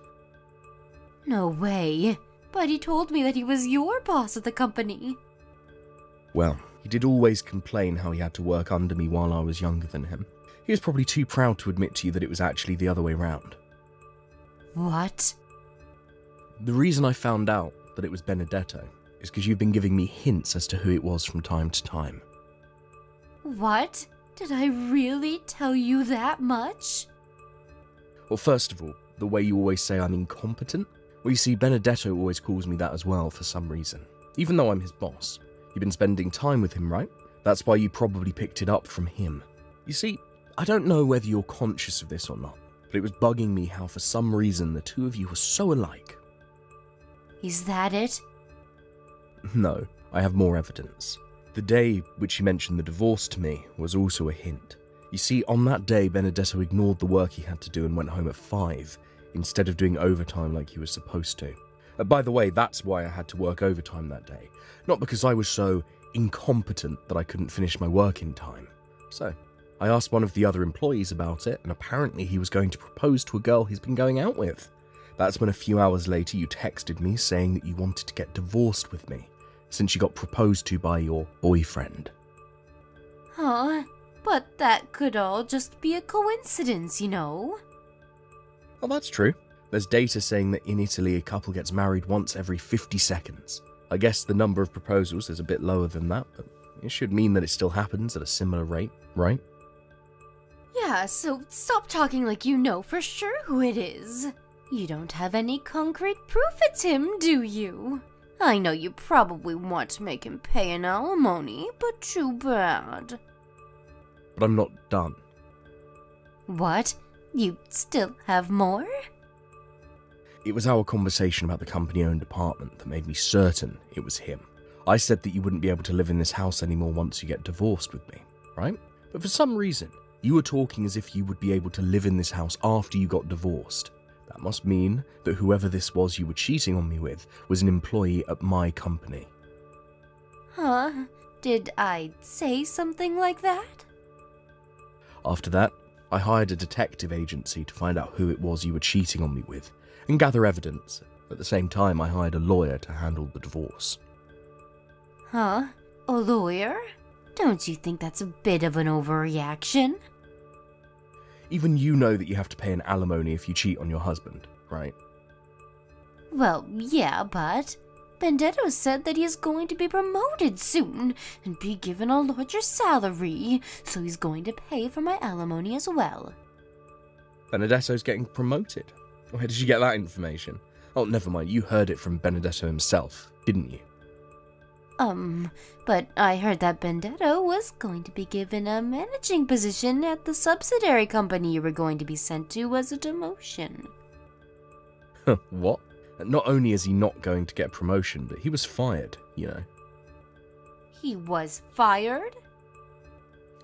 No way. But he told me that he was your boss at the company. Well, he did always complain how he had to work under me while I was younger than him. He was probably too proud to admit to you that it was actually the other way round. What? The reason I found out that it was Benedetto is because you've been giving me hints as to who it was from time to time. What? Did I really tell you that much? Well, first of all, the way you always say I'm incompetent. Well, you see, Benedetto always calls me that as well for some reason, even though I'm his boss. You've been spending time with him, right? That's why you probably picked it up from him. You see, I don't know whether you're conscious of this or not, but it was bugging me how for some reason the two of you were so alike. Is that it? No, I have more evidence. The day which he mentioned the divorce to me was also a hint. You see, on that day, Benedetto ignored the work he had to do and went home at 5, instead of doing overtime like he was supposed to. By the way, that's why I had to work overtime that day. Not because I was so incompetent that I couldn't finish my work in time. So, I asked one of the other employees about it, and apparently he was going to propose to a girl he's been going out with. That's when a few hours later you texted me saying that you wanted to get divorced with me, since you got proposed to by your boyfriend. Huh? But that could all just be a coincidence, you know? Well, that's true. There's data saying that in Italy a couple gets married once every 50 seconds. I guess the number of proposals is a bit lower than that, but it should mean that it still happens at a similar rate, right? Yeah, so stop talking like you know for sure who it is. You don't have any concrete proof it's him, do you? I know you probably want to make him pay an alimony, but too bad. But I'm not done. What? You still have more? It was our conversation about the company-owned apartment that made me certain it was him. I said that you wouldn't be able to live in this house anymore once you get divorced with me, right? But for some reason, you were talking as if you would be able to live in this house after you got divorced. That must mean that whoever this was you were cheating on me with was an employee at my company. Huh? Did I say something like that? After that, I hired a detective agency to find out who it was you were cheating on me with and gather evidence. At the same time, I hired a lawyer to handle the divorce. Huh? A lawyer? Don't you think that's a bit of an overreaction? Even you know that you have to pay an alimony if you cheat on your husband, right? Well, yeah, but Benedetto said that he is going to be promoted soon and be given a larger salary, so he's going to pay for my alimony as well. Benedetto's getting promoted. Where did you get that information? Oh, never mind, you heard it from Benedetto himself, didn't you? But I heard that Benedetto was going to be given a managing position at the subsidiary company you were going to be sent to as a demotion. What? Not only is he not going to get a promotion, but he was fired, you know. He was fired?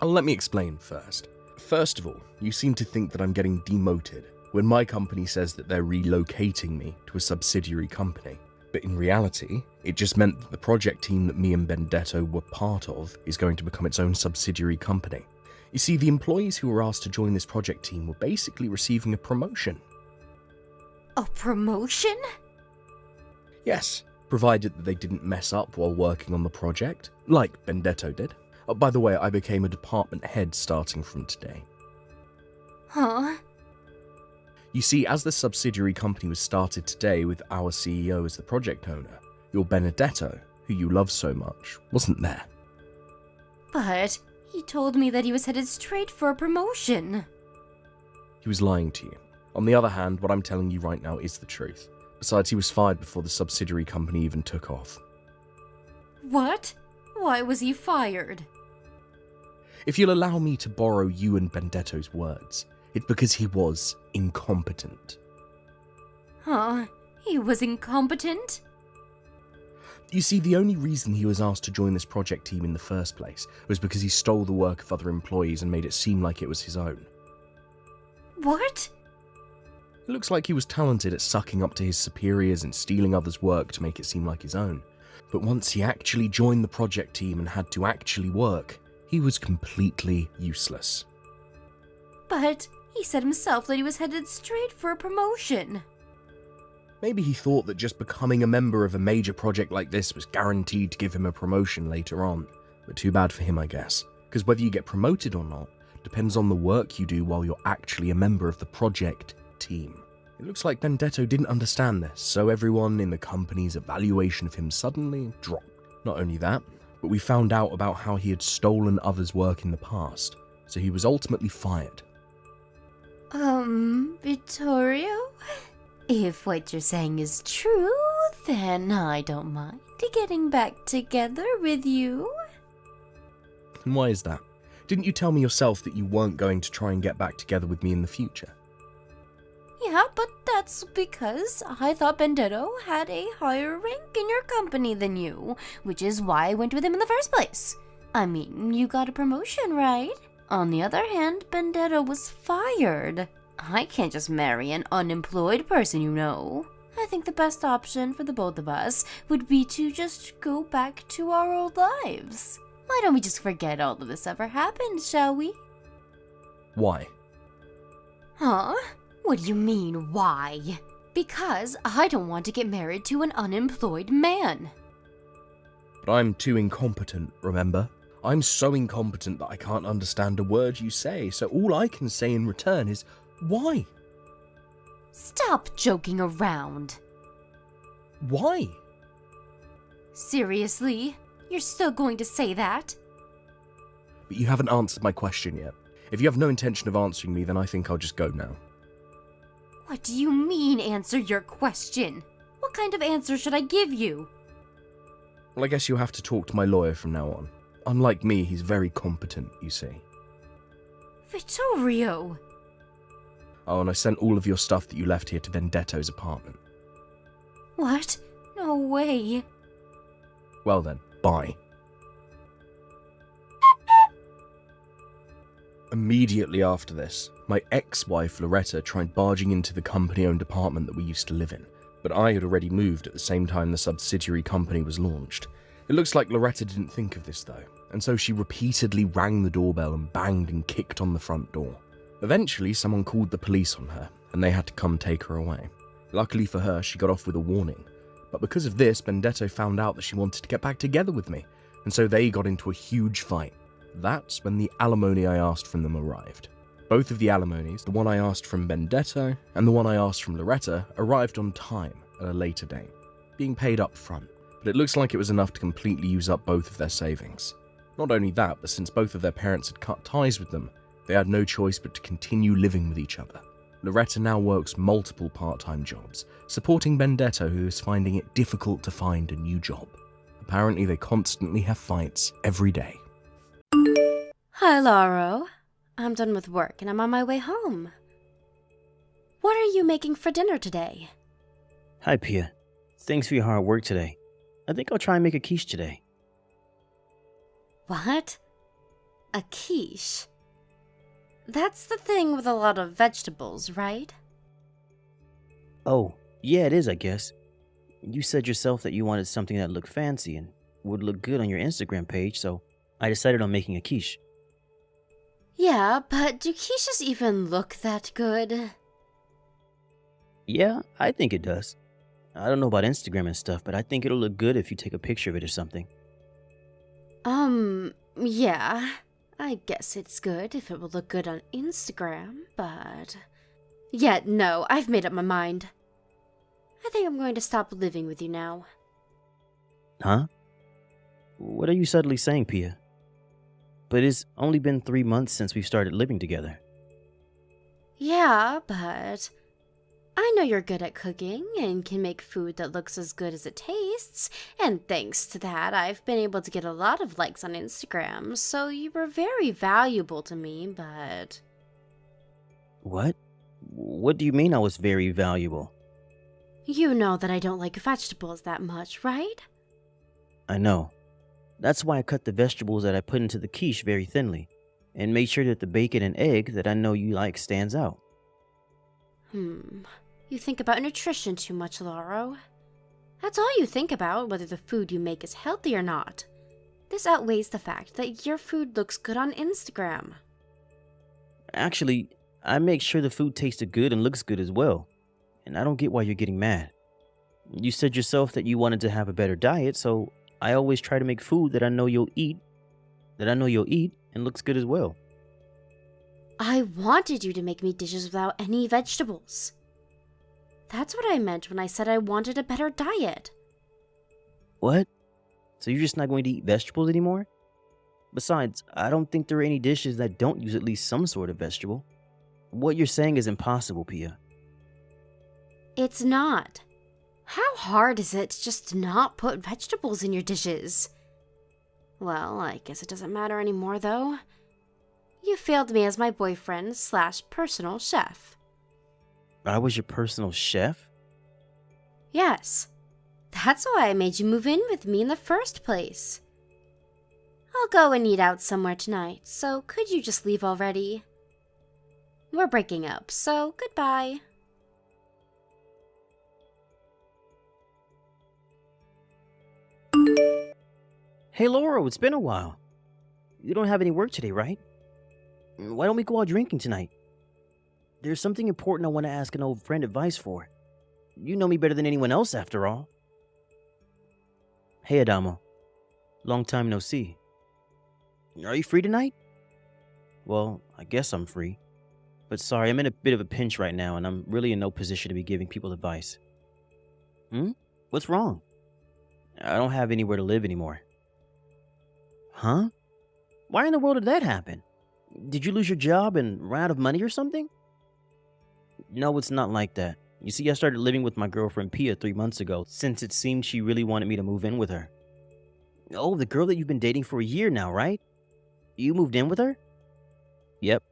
Let me explain first. First of all, you seem to think that I'm getting demoted when my company says that they're relocating me to a subsidiary company. But in reality, it just meant that the project team that me and Benedetto were part of is going to become its own subsidiary company. You see, the employees who were asked to join this project team were basically receiving a promotion. A promotion? Yes, provided that they didn't mess up while working on the project, like Benedetto did. By the way, I became a department head starting from today. Huh? You see, as the subsidiary company was started today with our CEO as the project owner, your Benedetto, who you love so much, wasn't there. But he told me that he was headed straight for a promotion. He was lying to you. On the other hand, what I'm telling you right now is the truth. Besides, he was fired before the subsidiary company even took off. What? Why was he fired? If you'll allow me to borrow you and Benedetto's words, it's because he was incompetent. Huh? He was incompetent? You see, the only reason he was asked to join this project team in the first place was because he stole the work of other employees and made it seem like it was his own. What? It looks like he was talented at sucking up to his superiors and stealing others' work to make it seem like his own. But once he actually joined the project team and had to actually work, he was completely useless. But he said himself that he was headed straight for a promotion. Maybe he thought that just becoming a member of a major project like this was guaranteed to give him a promotion later on. But too bad for him, I guess. Because whether you get promoted or not depends on the work you do while you're actually a member of the project team. It looks like Benedetto didn't understand this, so everyone in the company's evaluation of him suddenly dropped. Not only that, but we found out about how he had stolen others' work in the past, so he was ultimately fired. Vittorio? If what you're saying is true, then I don't mind getting back together with you. And why is that? Didn't you tell me yourself that you weren't going to try and get back together with me in the future? Yeah, but that's because I thought Benedetto had a higher rank in your company than you, which is why I went with him in the first place. I mean, you got a promotion, right? On the other hand, Benedetto was fired. I can't just marry an unemployed person, you know. I think the best option for the both of us would be to just go back to our old lives. Why don't we just forget all of this ever happened, shall we? Why? Huh? What do you mean, why? Because I don't want to get married to an unemployed man. But I'm too incompetent, remember? I'm so incompetent that I can't understand a word you say, so all I can say in return is, why? Stop joking around. Why? Seriously? You're still going to say that? But you haven't answered my question yet. If you have no intention of answering me, then I think I'll just go now. What do you mean, answer your question? What kind of answer should I give you? Well, I guess you'll have to talk to my lawyer from now on. Unlike me, he's very competent, you see. Vittorio! Oh, and I sent all of your stuff that you left here to Benedetto's apartment. What? No way. Well then, bye. Immediately after this, my ex-wife Loretta tried barging into the company-owned apartment that we used to live in, but I had already moved at the same time the subsidiary company was launched. It looks like Loretta didn't think of this though, and so she repeatedly rang the doorbell and banged and kicked on the front door. Eventually, someone called the police on her, and they had to come take her away. Luckily for her, she got off with a warning, but because of this, Benedetto found out that she wanted to get back together with me, and so they got into a huge fight. That's when the alimony I asked from them arrived. Both of the alimonies, the one I asked from Benedetto and the one I asked from Loretta, arrived on time at a later date, being paid up front, but it looks like it was enough to completely use up both of their savings. Not only that, but since both of their parents had cut ties with them, they had no choice but to continue living with each other. Loretta now works multiple part-time jobs, supporting Benedetto, who is finding it difficult to find a new job. Apparently they constantly have fights every day. Hi, Lauro. I'm done with work and I'm on my way home. What are you making for dinner today? Hi, Pia. Thanks for your hard work today. I think I'll try and make a quiche today. What? A quiche? That's the thing with a lot of vegetables, right? Oh, yeah, it is, I guess. You said yourself that you wanted something that looked fancy and would look good on your Instagram page, so I decided on making a quiche. Yeah, but do quiches even look that good? Yeah, I think it does. I don't know about Instagram and stuff, but I think it'll look good if you take a picture of it or something. Yeah. I guess it's good if it will look good on Instagram, but... Yeah, no, I've made up my mind. I think I'm going to stop living with you now. Huh? What are you suddenly saying, Pia? But it's only been 3 months since we've started living together. Yeah, but... I know you're good at cooking and can make food that looks as good as it tastes, and thanks to that, I've been able to get a lot of likes on Instagram, so you were very valuable to me, but... What? What do you mean I was very valuable? You know that I don't like vegetables that much, right? I know. That's why I cut the vegetables that I put into the quiche very thinly, and made sure that the bacon and egg that I know you like stands out. You think about nutrition too much, Lauro. That's all you think about, whether the food you make is healthy or not. This outweighs the fact that your food looks good on Instagram. Actually, I make sure the food tasted good and looks good as well, and I don't get why you're getting mad. You said yourself that you wanted to have a better diet, so I always try to make food that I know you'll eat, and looks good as well. I wanted you to make me dishes without any vegetables. That's what I meant when I said I wanted a better diet. What? So you're just not going to eat vegetables anymore? Besides, I don't think there are any dishes that don't use at least some sort of vegetable. What you're saying is impossible, Pia. It's not. How hard is it to just not put vegetables in your dishes? Well, I guess it doesn't matter anymore, though. You failed me as my boyfriend/personal chef. I was your personal chef? Yes. That's why I made you move in with me in the first place. I'll go and eat out somewhere tonight, so could you just leave already? We're breaking up, so goodbye. Hey, Laura, it's been a while. You don't have any work today, right? Why don't we go out drinking tonight? There's something important I want to ask an old friend advice for. You know me better than anyone else, after all. Hey, Adamo. Long time no see. Are you free tonight? Well, I guess I'm free. But sorry, I'm in a bit of a pinch right now, and I'm really in no position to be giving people advice. What's wrong? I don't have anywhere to live anymore. Huh? Why in the world did that happen? Did you lose your job and run out of money or something? No, it's not like that. You see, I started living with my girlfriend Pia 3 months ago, since it seemed she really wanted me to move in with her. Oh, the girl that you've been dating for a year now, right? You moved in with her? Yep.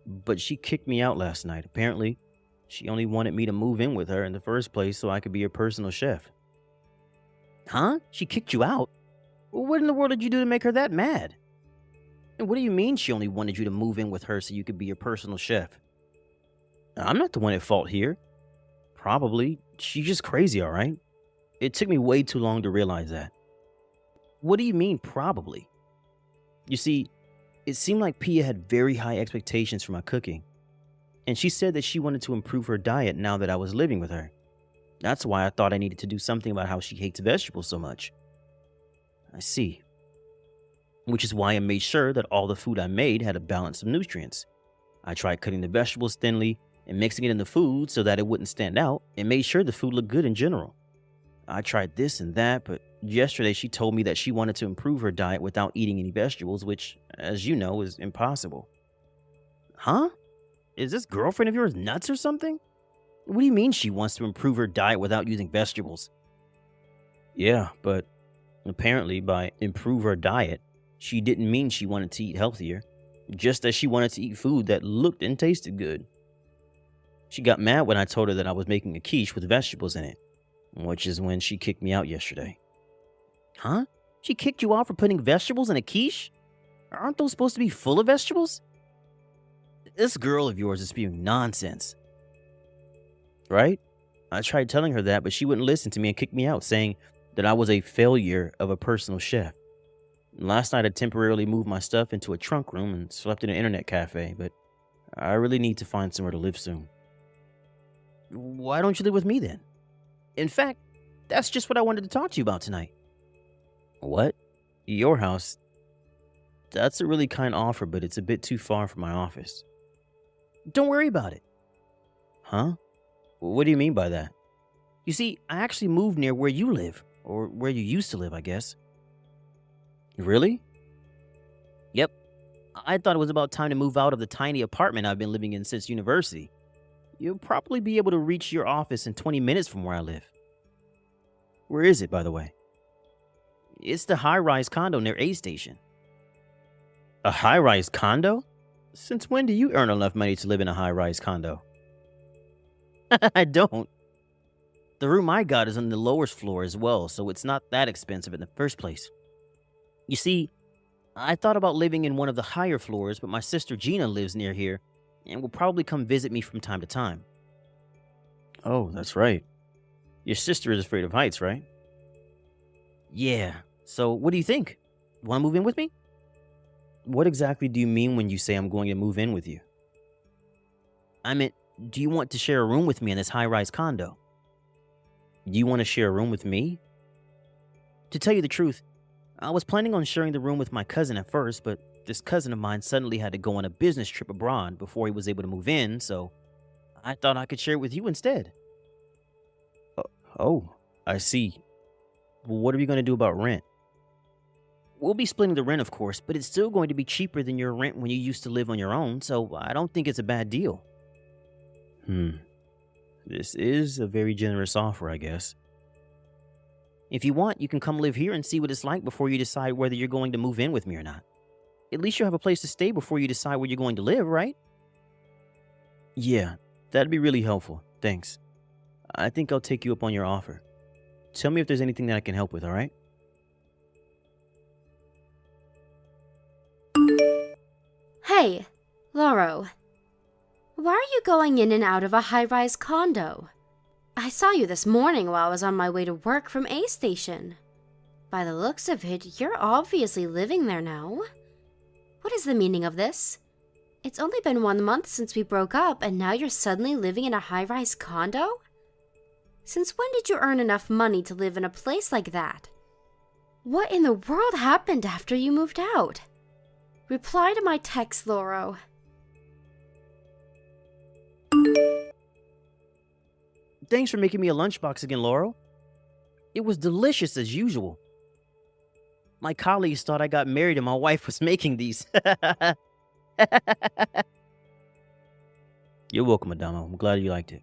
But she kicked me out last night. Apparently, she only wanted me to move in with her in the first place so I could be her personal chef. Huh? She kicked you out? What in the world did you do to make her that mad? And what do you mean she only wanted you to move in with her so you could be your personal chef? I'm not the one at fault here. Probably. She's just crazy, all right? It took me way too long to realize that. What do you mean, probably? You see, it seemed like Pia had very high expectations for my cooking. And she said that she wanted to improve her diet now that I was living with her. That's why I thought I needed to do something about how she hates vegetables so much. I see. Which is why I made sure that all the food I made had a balance of nutrients. I tried cutting the vegetables thinly and mixing it in the food so that it wouldn't stand out, and made sure the food looked good in general. I tried this and that, but yesterday she told me that she wanted to improve her diet without eating any vegetables, which, as you know, is impossible. Huh? Is this girlfriend of yours nuts or something? What do you mean she wants to improve her diet without using vegetables? Yeah, but apparently by improve her diet, she didn't mean she wanted to eat healthier, just as she wanted to eat food that looked and tasted good. She got mad when I told her that I was making a quiche with vegetables in it, which is when she kicked me out yesterday. Huh? She kicked you out for putting vegetables in a quiche? Aren't those supposed to be full of vegetables? This girl of yours is spewing nonsense. Right? I tried telling her that, but she wouldn't listen to me and kicked me out, saying that I was a failure of a personal chef. Last night I temporarily moved my stuff into a trunk room and slept in an internet cafe, but I really need to find somewhere to live soon. Why don't you live with me then? In fact, that's just what I wanted to talk to you about tonight. What? Your house? That's a really kind offer, but it's a bit too far from my office. Don't worry about it. Huh? What do you mean by that? You see, I actually moved near where you live, or where you used to live, I guess. Really? Yep. I thought it was about time to move out of the tiny apartment I've been living in since university. You'll probably be able to reach your office in 20 minutes from where I live. Where is it, by the way? It's the high-rise condo near A Station. A high-rise condo? Since when do you earn enough money to live in a high-rise condo? I don't. The room I got is on the lowest floor as well, so it's not that expensive in the first place. You see, I thought about living in one of the higher floors, but my sister Gina lives near here and will probably come visit me from time to time. Oh, that's right. Your sister is afraid of heights, right? Yeah. So what do you think? Want to move in with me? What exactly do you mean when you say I'm going to move in with you? I meant, do you want to share a room with me in this high-rise condo? You want to share a room with me? To tell you the truth, I was planning on sharing the room with my cousin at first, but this cousin of mine suddenly had to go on a business trip abroad before he was able to move in, so I thought I could share it with you instead. Oh, I see. Well, what are we going to do about rent? We'll be splitting the rent, of course, but it's still going to be cheaper than your rent when you used to live on your own, so I don't think it's a bad deal. This is a very generous offer, I guess. If you want, you can come live here and see what it's like before you decide whether you're going to move in with me or not. At least you'll have a place to stay before you decide where you're going to live, right? Yeah, that'd be really helpful. Thanks. I think I'll take you up on your offer. Tell me if there's anything that I can help with, all right? Hey, Lauro. Why are you going in and out of a high-rise condo? I saw you this morning while I was on my way to work from A Station. By the looks of it, you're obviously living there now. What is the meaning of this? It's only been 1 month since we broke up, and now you're suddenly living in a high-rise condo? Since when did you earn enough money to live in a place like that? What in the world happened after you moved out? Reply to my text, Lauro. Thanks for making me a lunchbox again, Laurel. It was delicious as usual. My colleagues thought I got married and my wife was making these. You're welcome, Adamo. I'm glad you liked it.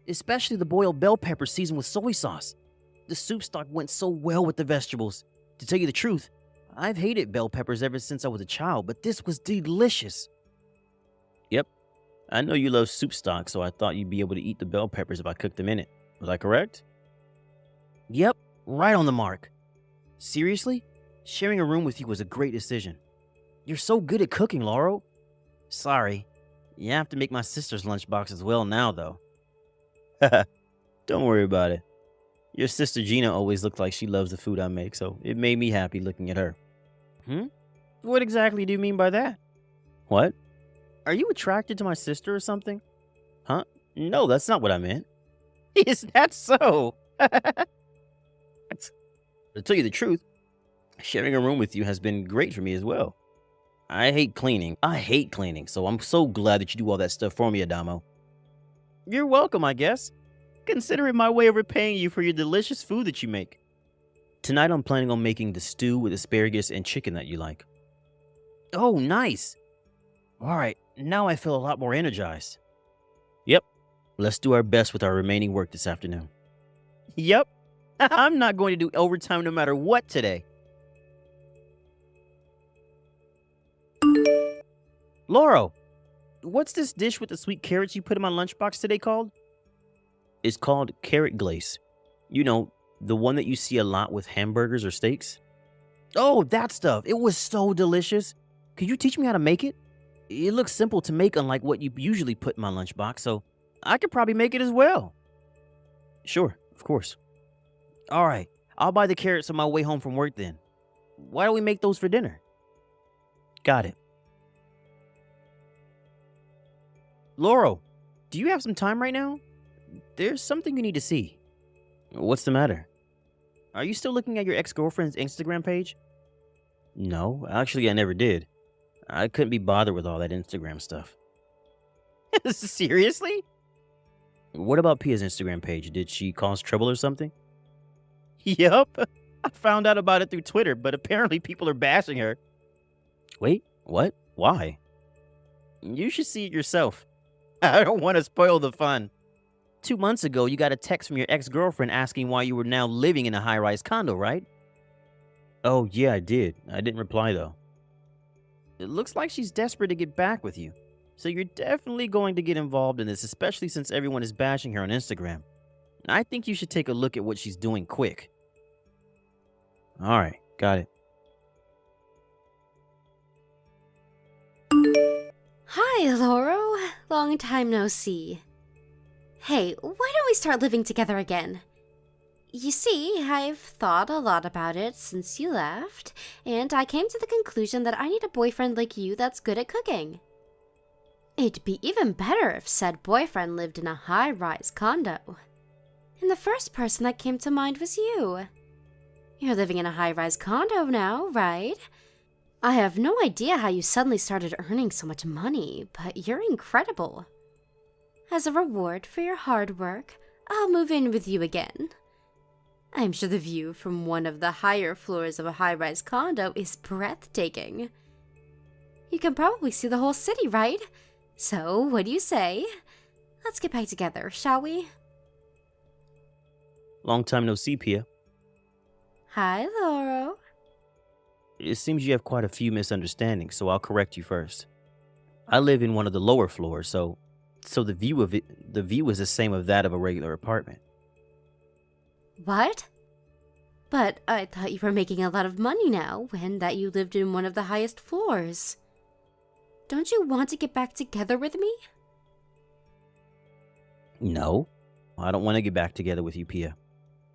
Especially the boiled bell pepper seasoned with soy sauce. The soup stock went so well with the vegetables. To tell you the truth, I've hated bell peppers ever since I was a child, but this was delicious. Yep. I know you love soup stock, so I thought you'd be able to eat the bell peppers if I cooked them in it. Was I correct? Yep, right on the mark. Seriously? Sharing a room with you was a great decision. You're so good at cooking, Laurel. Sorry. You have to make my sister's lunchbox as well now, though. Don't worry about it. Your sister Gina always looked like she loves the food I make, so it made me happy looking at her. What exactly do you mean by that? What? Are you attracted to my sister or something? Huh? No, that's not what I meant. Is that so? To tell you the truth, sharing a room with you has been great for me as well. I hate cleaning, so I'm so glad that you do all that stuff for me, Adamo. You're welcome, I guess. Consider it my way of repaying you for your delicious food that you make. Tonight I'm planning on making the stew with asparagus and chicken that you like. Oh, nice. All right, now I feel a lot more energized. Yep, let's do our best with our remaining work this afternoon. Yep, I'm not going to do overtime no matter what today. Lauro, what's this dish with the sweet carrots you put in my lunchbox today called? It's called carrot glaze. You know, the one that you see a lot with hamburgers or steaks. Oh, that stuff. It was so delicious. Could you teach me how to make it? It looks simple to make, unlike what you usually put in my lunchbox, so I could probably make it as well. Sure, of course. All right, I'll buy the carrots on my way home from work then. Why don't we make those for dinner? Got it. Laurel, do you have some time right now? There's something you need to see. What's the matter? Are you still looking at your ex-girlfriend's Instagram page? No, actually I never did. I couldn't be bothered with all that Instagram stuff. Seriously? What about Pia's Instagram page? Did she cause trouble or something? Yup. I found out about it through Twitter, but apparently people are bashing her. Wait, what? Why? You should see it yourself. I don't want to spoil the fun. 2 months ago, you got a text from your ex-girlfriend asking why you were now living in a high-rise condo, right? Oh, yeah, I did. I didn't reply, though. It looks like she's desperate to get back with you. So you're definitely going to get involved in this, especially since everyone is bashing her on Instagram. I think you should take a look at what she's doing quick. Alright, got it. Hi, Lauro. Long time no see. Hey, why don't we start living together again? You see, I've thought a lot about it since you left, and I came to the conclusion that I need a boyfriend like you that's good at cooking. It'd be even better if said boyfriend lived in a high-rise condo. And the first person that came to mind was you. You're living in a high-rise condo now, right? I have no idea how you suddenly started earning so much money, but you're incredible. As a reward for your hard work, I'll move in with you again. I'm sure the view from one of the higher floors of a high-rise condo is breathtaking. You can probably see the whole city, right? So, what do you say? Let's get back together, shall we? Long time no see, Pia. Hi, Lauro. It seems you have quite a few misunderstandings, so I'll correct you first. I live in one of the lower floors, so the view is the same of that of a regular apartment. What? But I thought you were making a lot of money now, and that you lived in one of the highest floors. Don't you want to get back together with me? No, I don't want to get back together with you, Pia.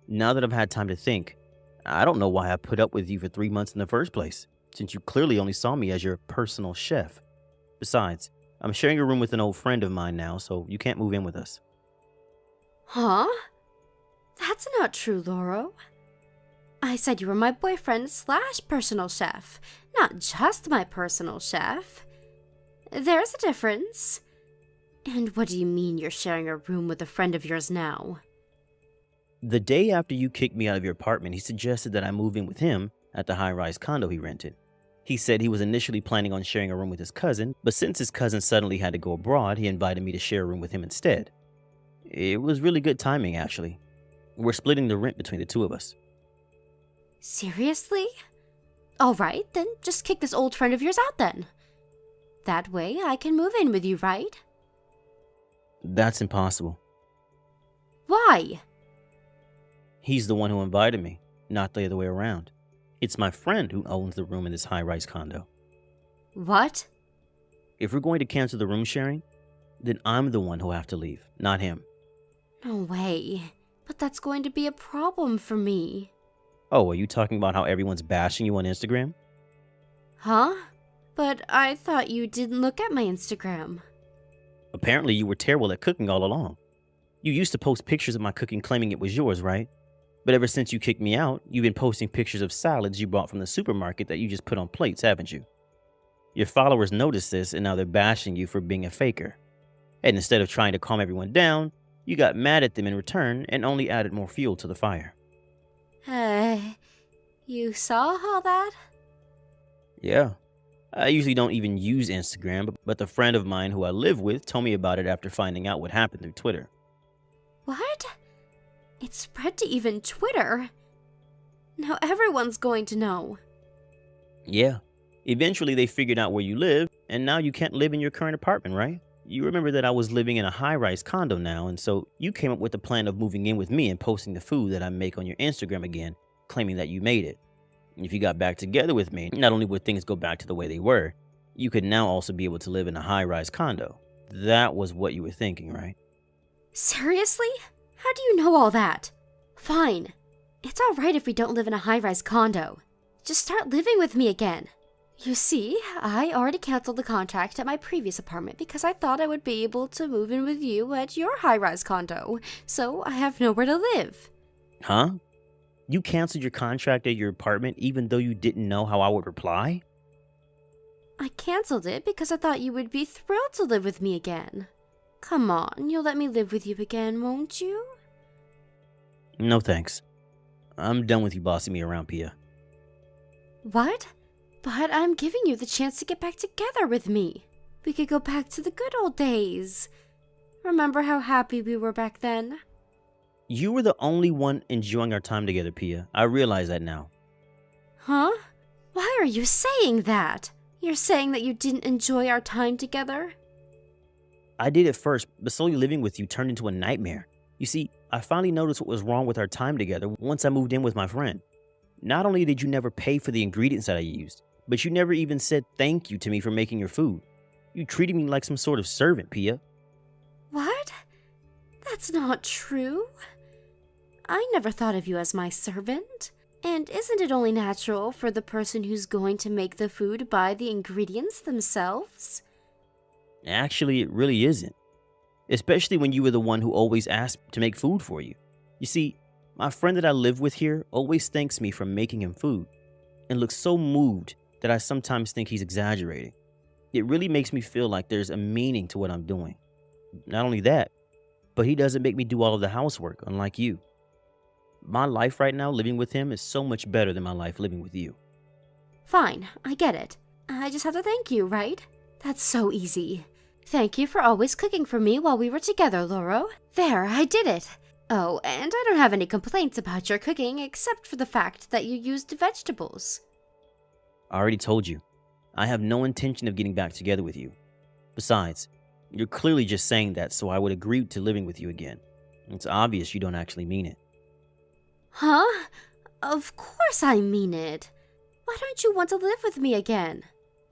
Now that I've had time to think, I don't know why I put up with you for 3 months in the first place, since you clearly only saw me as your personal chef. Besides, I'm sharing a room with an old friend of mine now, so you can't move in with us. Huh? That's not true, Lauro. I said you were my boyfriend / personal chef, not just my personal chef. There's a difference. And what do you mean you're sharing a room with a friend of yours now? The day after you kicked me out of your apartment, he suggested that I move in with him at the high-rise condo he rented. He said he was initially planning on sharing a room with his cousin, but since his cousin suddenly had to go abroad, he invited me to share a room with him instead. It was really good timing, actually. We're splitting the rent between the two of us. Seriously? Alright, then just kick this old friend of yours out then. That way I can move in with you, right? That's impossible. Why? He's the one who invited me, not the other way around. It's my friend who owns the room in this high-rise condo. What? If we're going to cancel the room sharing, then I'm the one who'll have to leave, not him. No way. But that's going to be a problem for me. Oh, are you talking about how everyone's bashing you on Instagram? Huh? But I thought you didn't look at my Instagram. Apparently you were terrible at cooking all along. You used to post pictures of my cooking claiming it was yours, right? But ever since you kicked me out, you've been posting pictures of salads you bought from the supermarket that you just put on plates, haven't you? Your followers noticed this and now they're bashing you for being a faker. And instead of trying to calm everyone down, you got mad at them in return and only added more fuel to the fire. You saw all that? Yeah. I usually don't even use Instagram, but the friend of mine who I live with told me about it after finding out what happened through Twitter. What? It spread to even Twitter? Now everyone's going to know. Yeah. Eventually they figured out where you live, and now you can't live in your current apartment, right? You remember that I was living in a high-rise condo now, and so you came up with the plan of moving in with me and posting the food that I make on your Instagram again, claiming that you made it. And if you got back together with me, not only would things go back to the way they were, you could now also be able to live in a high-rise condo. That was what you were thinking, right? Seriously? How do you know all that? Fine. It's alright if we don't live in a high-rise condo. Just start living with me again. You see, I already canceled the contract at my previous apartment because I thought I would be able to move in with you at your high-rise condo, so I have nowhere to live. Huh? You canceled your contract at your apartment even though you didn't know how I would reply? I canceled it because I thought you would be thrilled to live with me again. Come on, you'll let me live with you again, won't you? No thanks. I'm done with you bossing me around, Pia. What? But I'm giving you the chance to get back together with me. We could go back to the good old days. Remember how happy we were back then? You were the only one enjoying our time together, Pia. I realize that now. Huh? Why are you saying that? You're saying that you didn't enjoy our time together? I did at first, but slowly living with you turned into a nightmare. You see, I finally noticed what was wrong with our time together once I moved in with my friend. Not only did you never pay for the ingredients that I used, but you never even said thank you to me for making your food. You treated me like some sort of servant, Pia. What? That's not true. I never thought of you as my servant. And isn't it only natural for the person who's going to make the food buy the ingredients themselves? Actually, it really isn't. Especially when you were the one who always asked to make food for you. You see, my friend that I live with here always thanks me for making him food and looks so moved that I sometimes think he's exaggerating. It really makes me feel like there's a meaning to what I'm doing. Not only that, but he doesn't make me do all of the housework, unlike you. My life right now living with him is so much better than my life living with you. Fine, I get it. I just have to thank you, right? That's so easy. Thank you for always cooking for me while we were together, Loro. There, I did it. Oh, and I don't have any complaints about your cooking except for the fact that you used vegetables. I already told you, I have no intention of getting back together with you. Besides, you're clearly just saying that so I would agree to living with you again. It's obvious you don't actually mean it. Huh? Of course I mean it. Why don't you want to live with me again?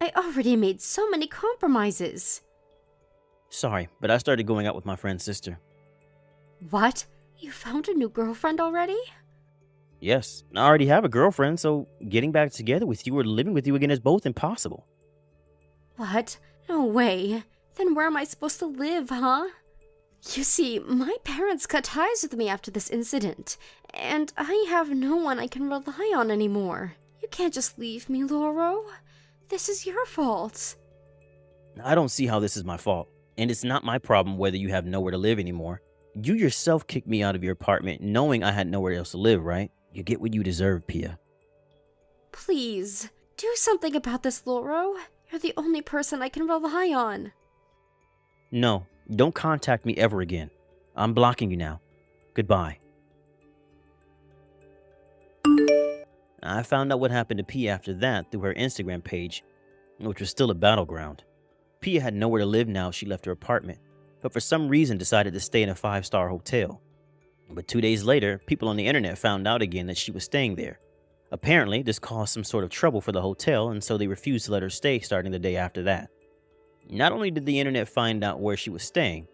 I already made so many compromises. Sorry, but I started going out with my friend's sister. What? You found a new girlfriend already? Yes, I already have a girlfriend, so getting back together with you or living with you again is both impossible. What? No way. Then where am I supposed to live, huh? You see, my parents cut ties with me after this incident, and I have no one I can rely on anymore. You can't just leave me, Loro. This is your fault. I don't see how this is my fault, and it's not my problem whether you have nowhere to live anymore. You yourself kicked me out of your apartment knowing I had nowhere else to live, right? You get what you deserve, Pia. Please, do something about this, Loro. You're the only person I can rely on. No, don't contact me ever again. I'm blocking you now. Goodbye. I found out what happened to Pia after that through her Instagram page, which was still a battleground. Pia had nowhere to live now she left her apartment, but for some reason decided to stay in a 5-star hotel. But 2 days later, people on the internet found out again that she was staying there. Apparently, this caused some sort of trouble for the hotel, and so they refused to let her stay starting the day after that. Not only did the internet find out where she was staying,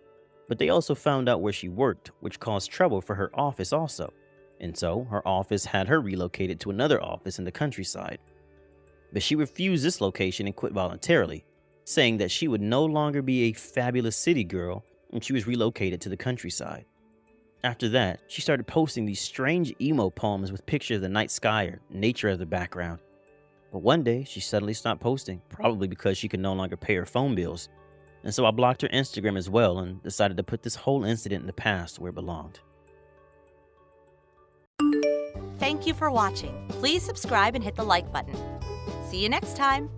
but they also found out where she worked, which caused trouble for her office also. And so, her office had her relocated to another office in the countryside. But she refused this location and quit voluntarily, saying that she would no longer be a fabulous city girl when she was relocated to the countryside. After that, she started posting these strange emo poems with pictures of the night sky or nature as the background. But one day, she suddenly stopped posting, probably because she could no longer pay her phone bills. And so I blocked her Instagram as well and decided to put this whole incident in the past where it belonged. Thank you for watching. Please subscribe and hit the like button. See you next time.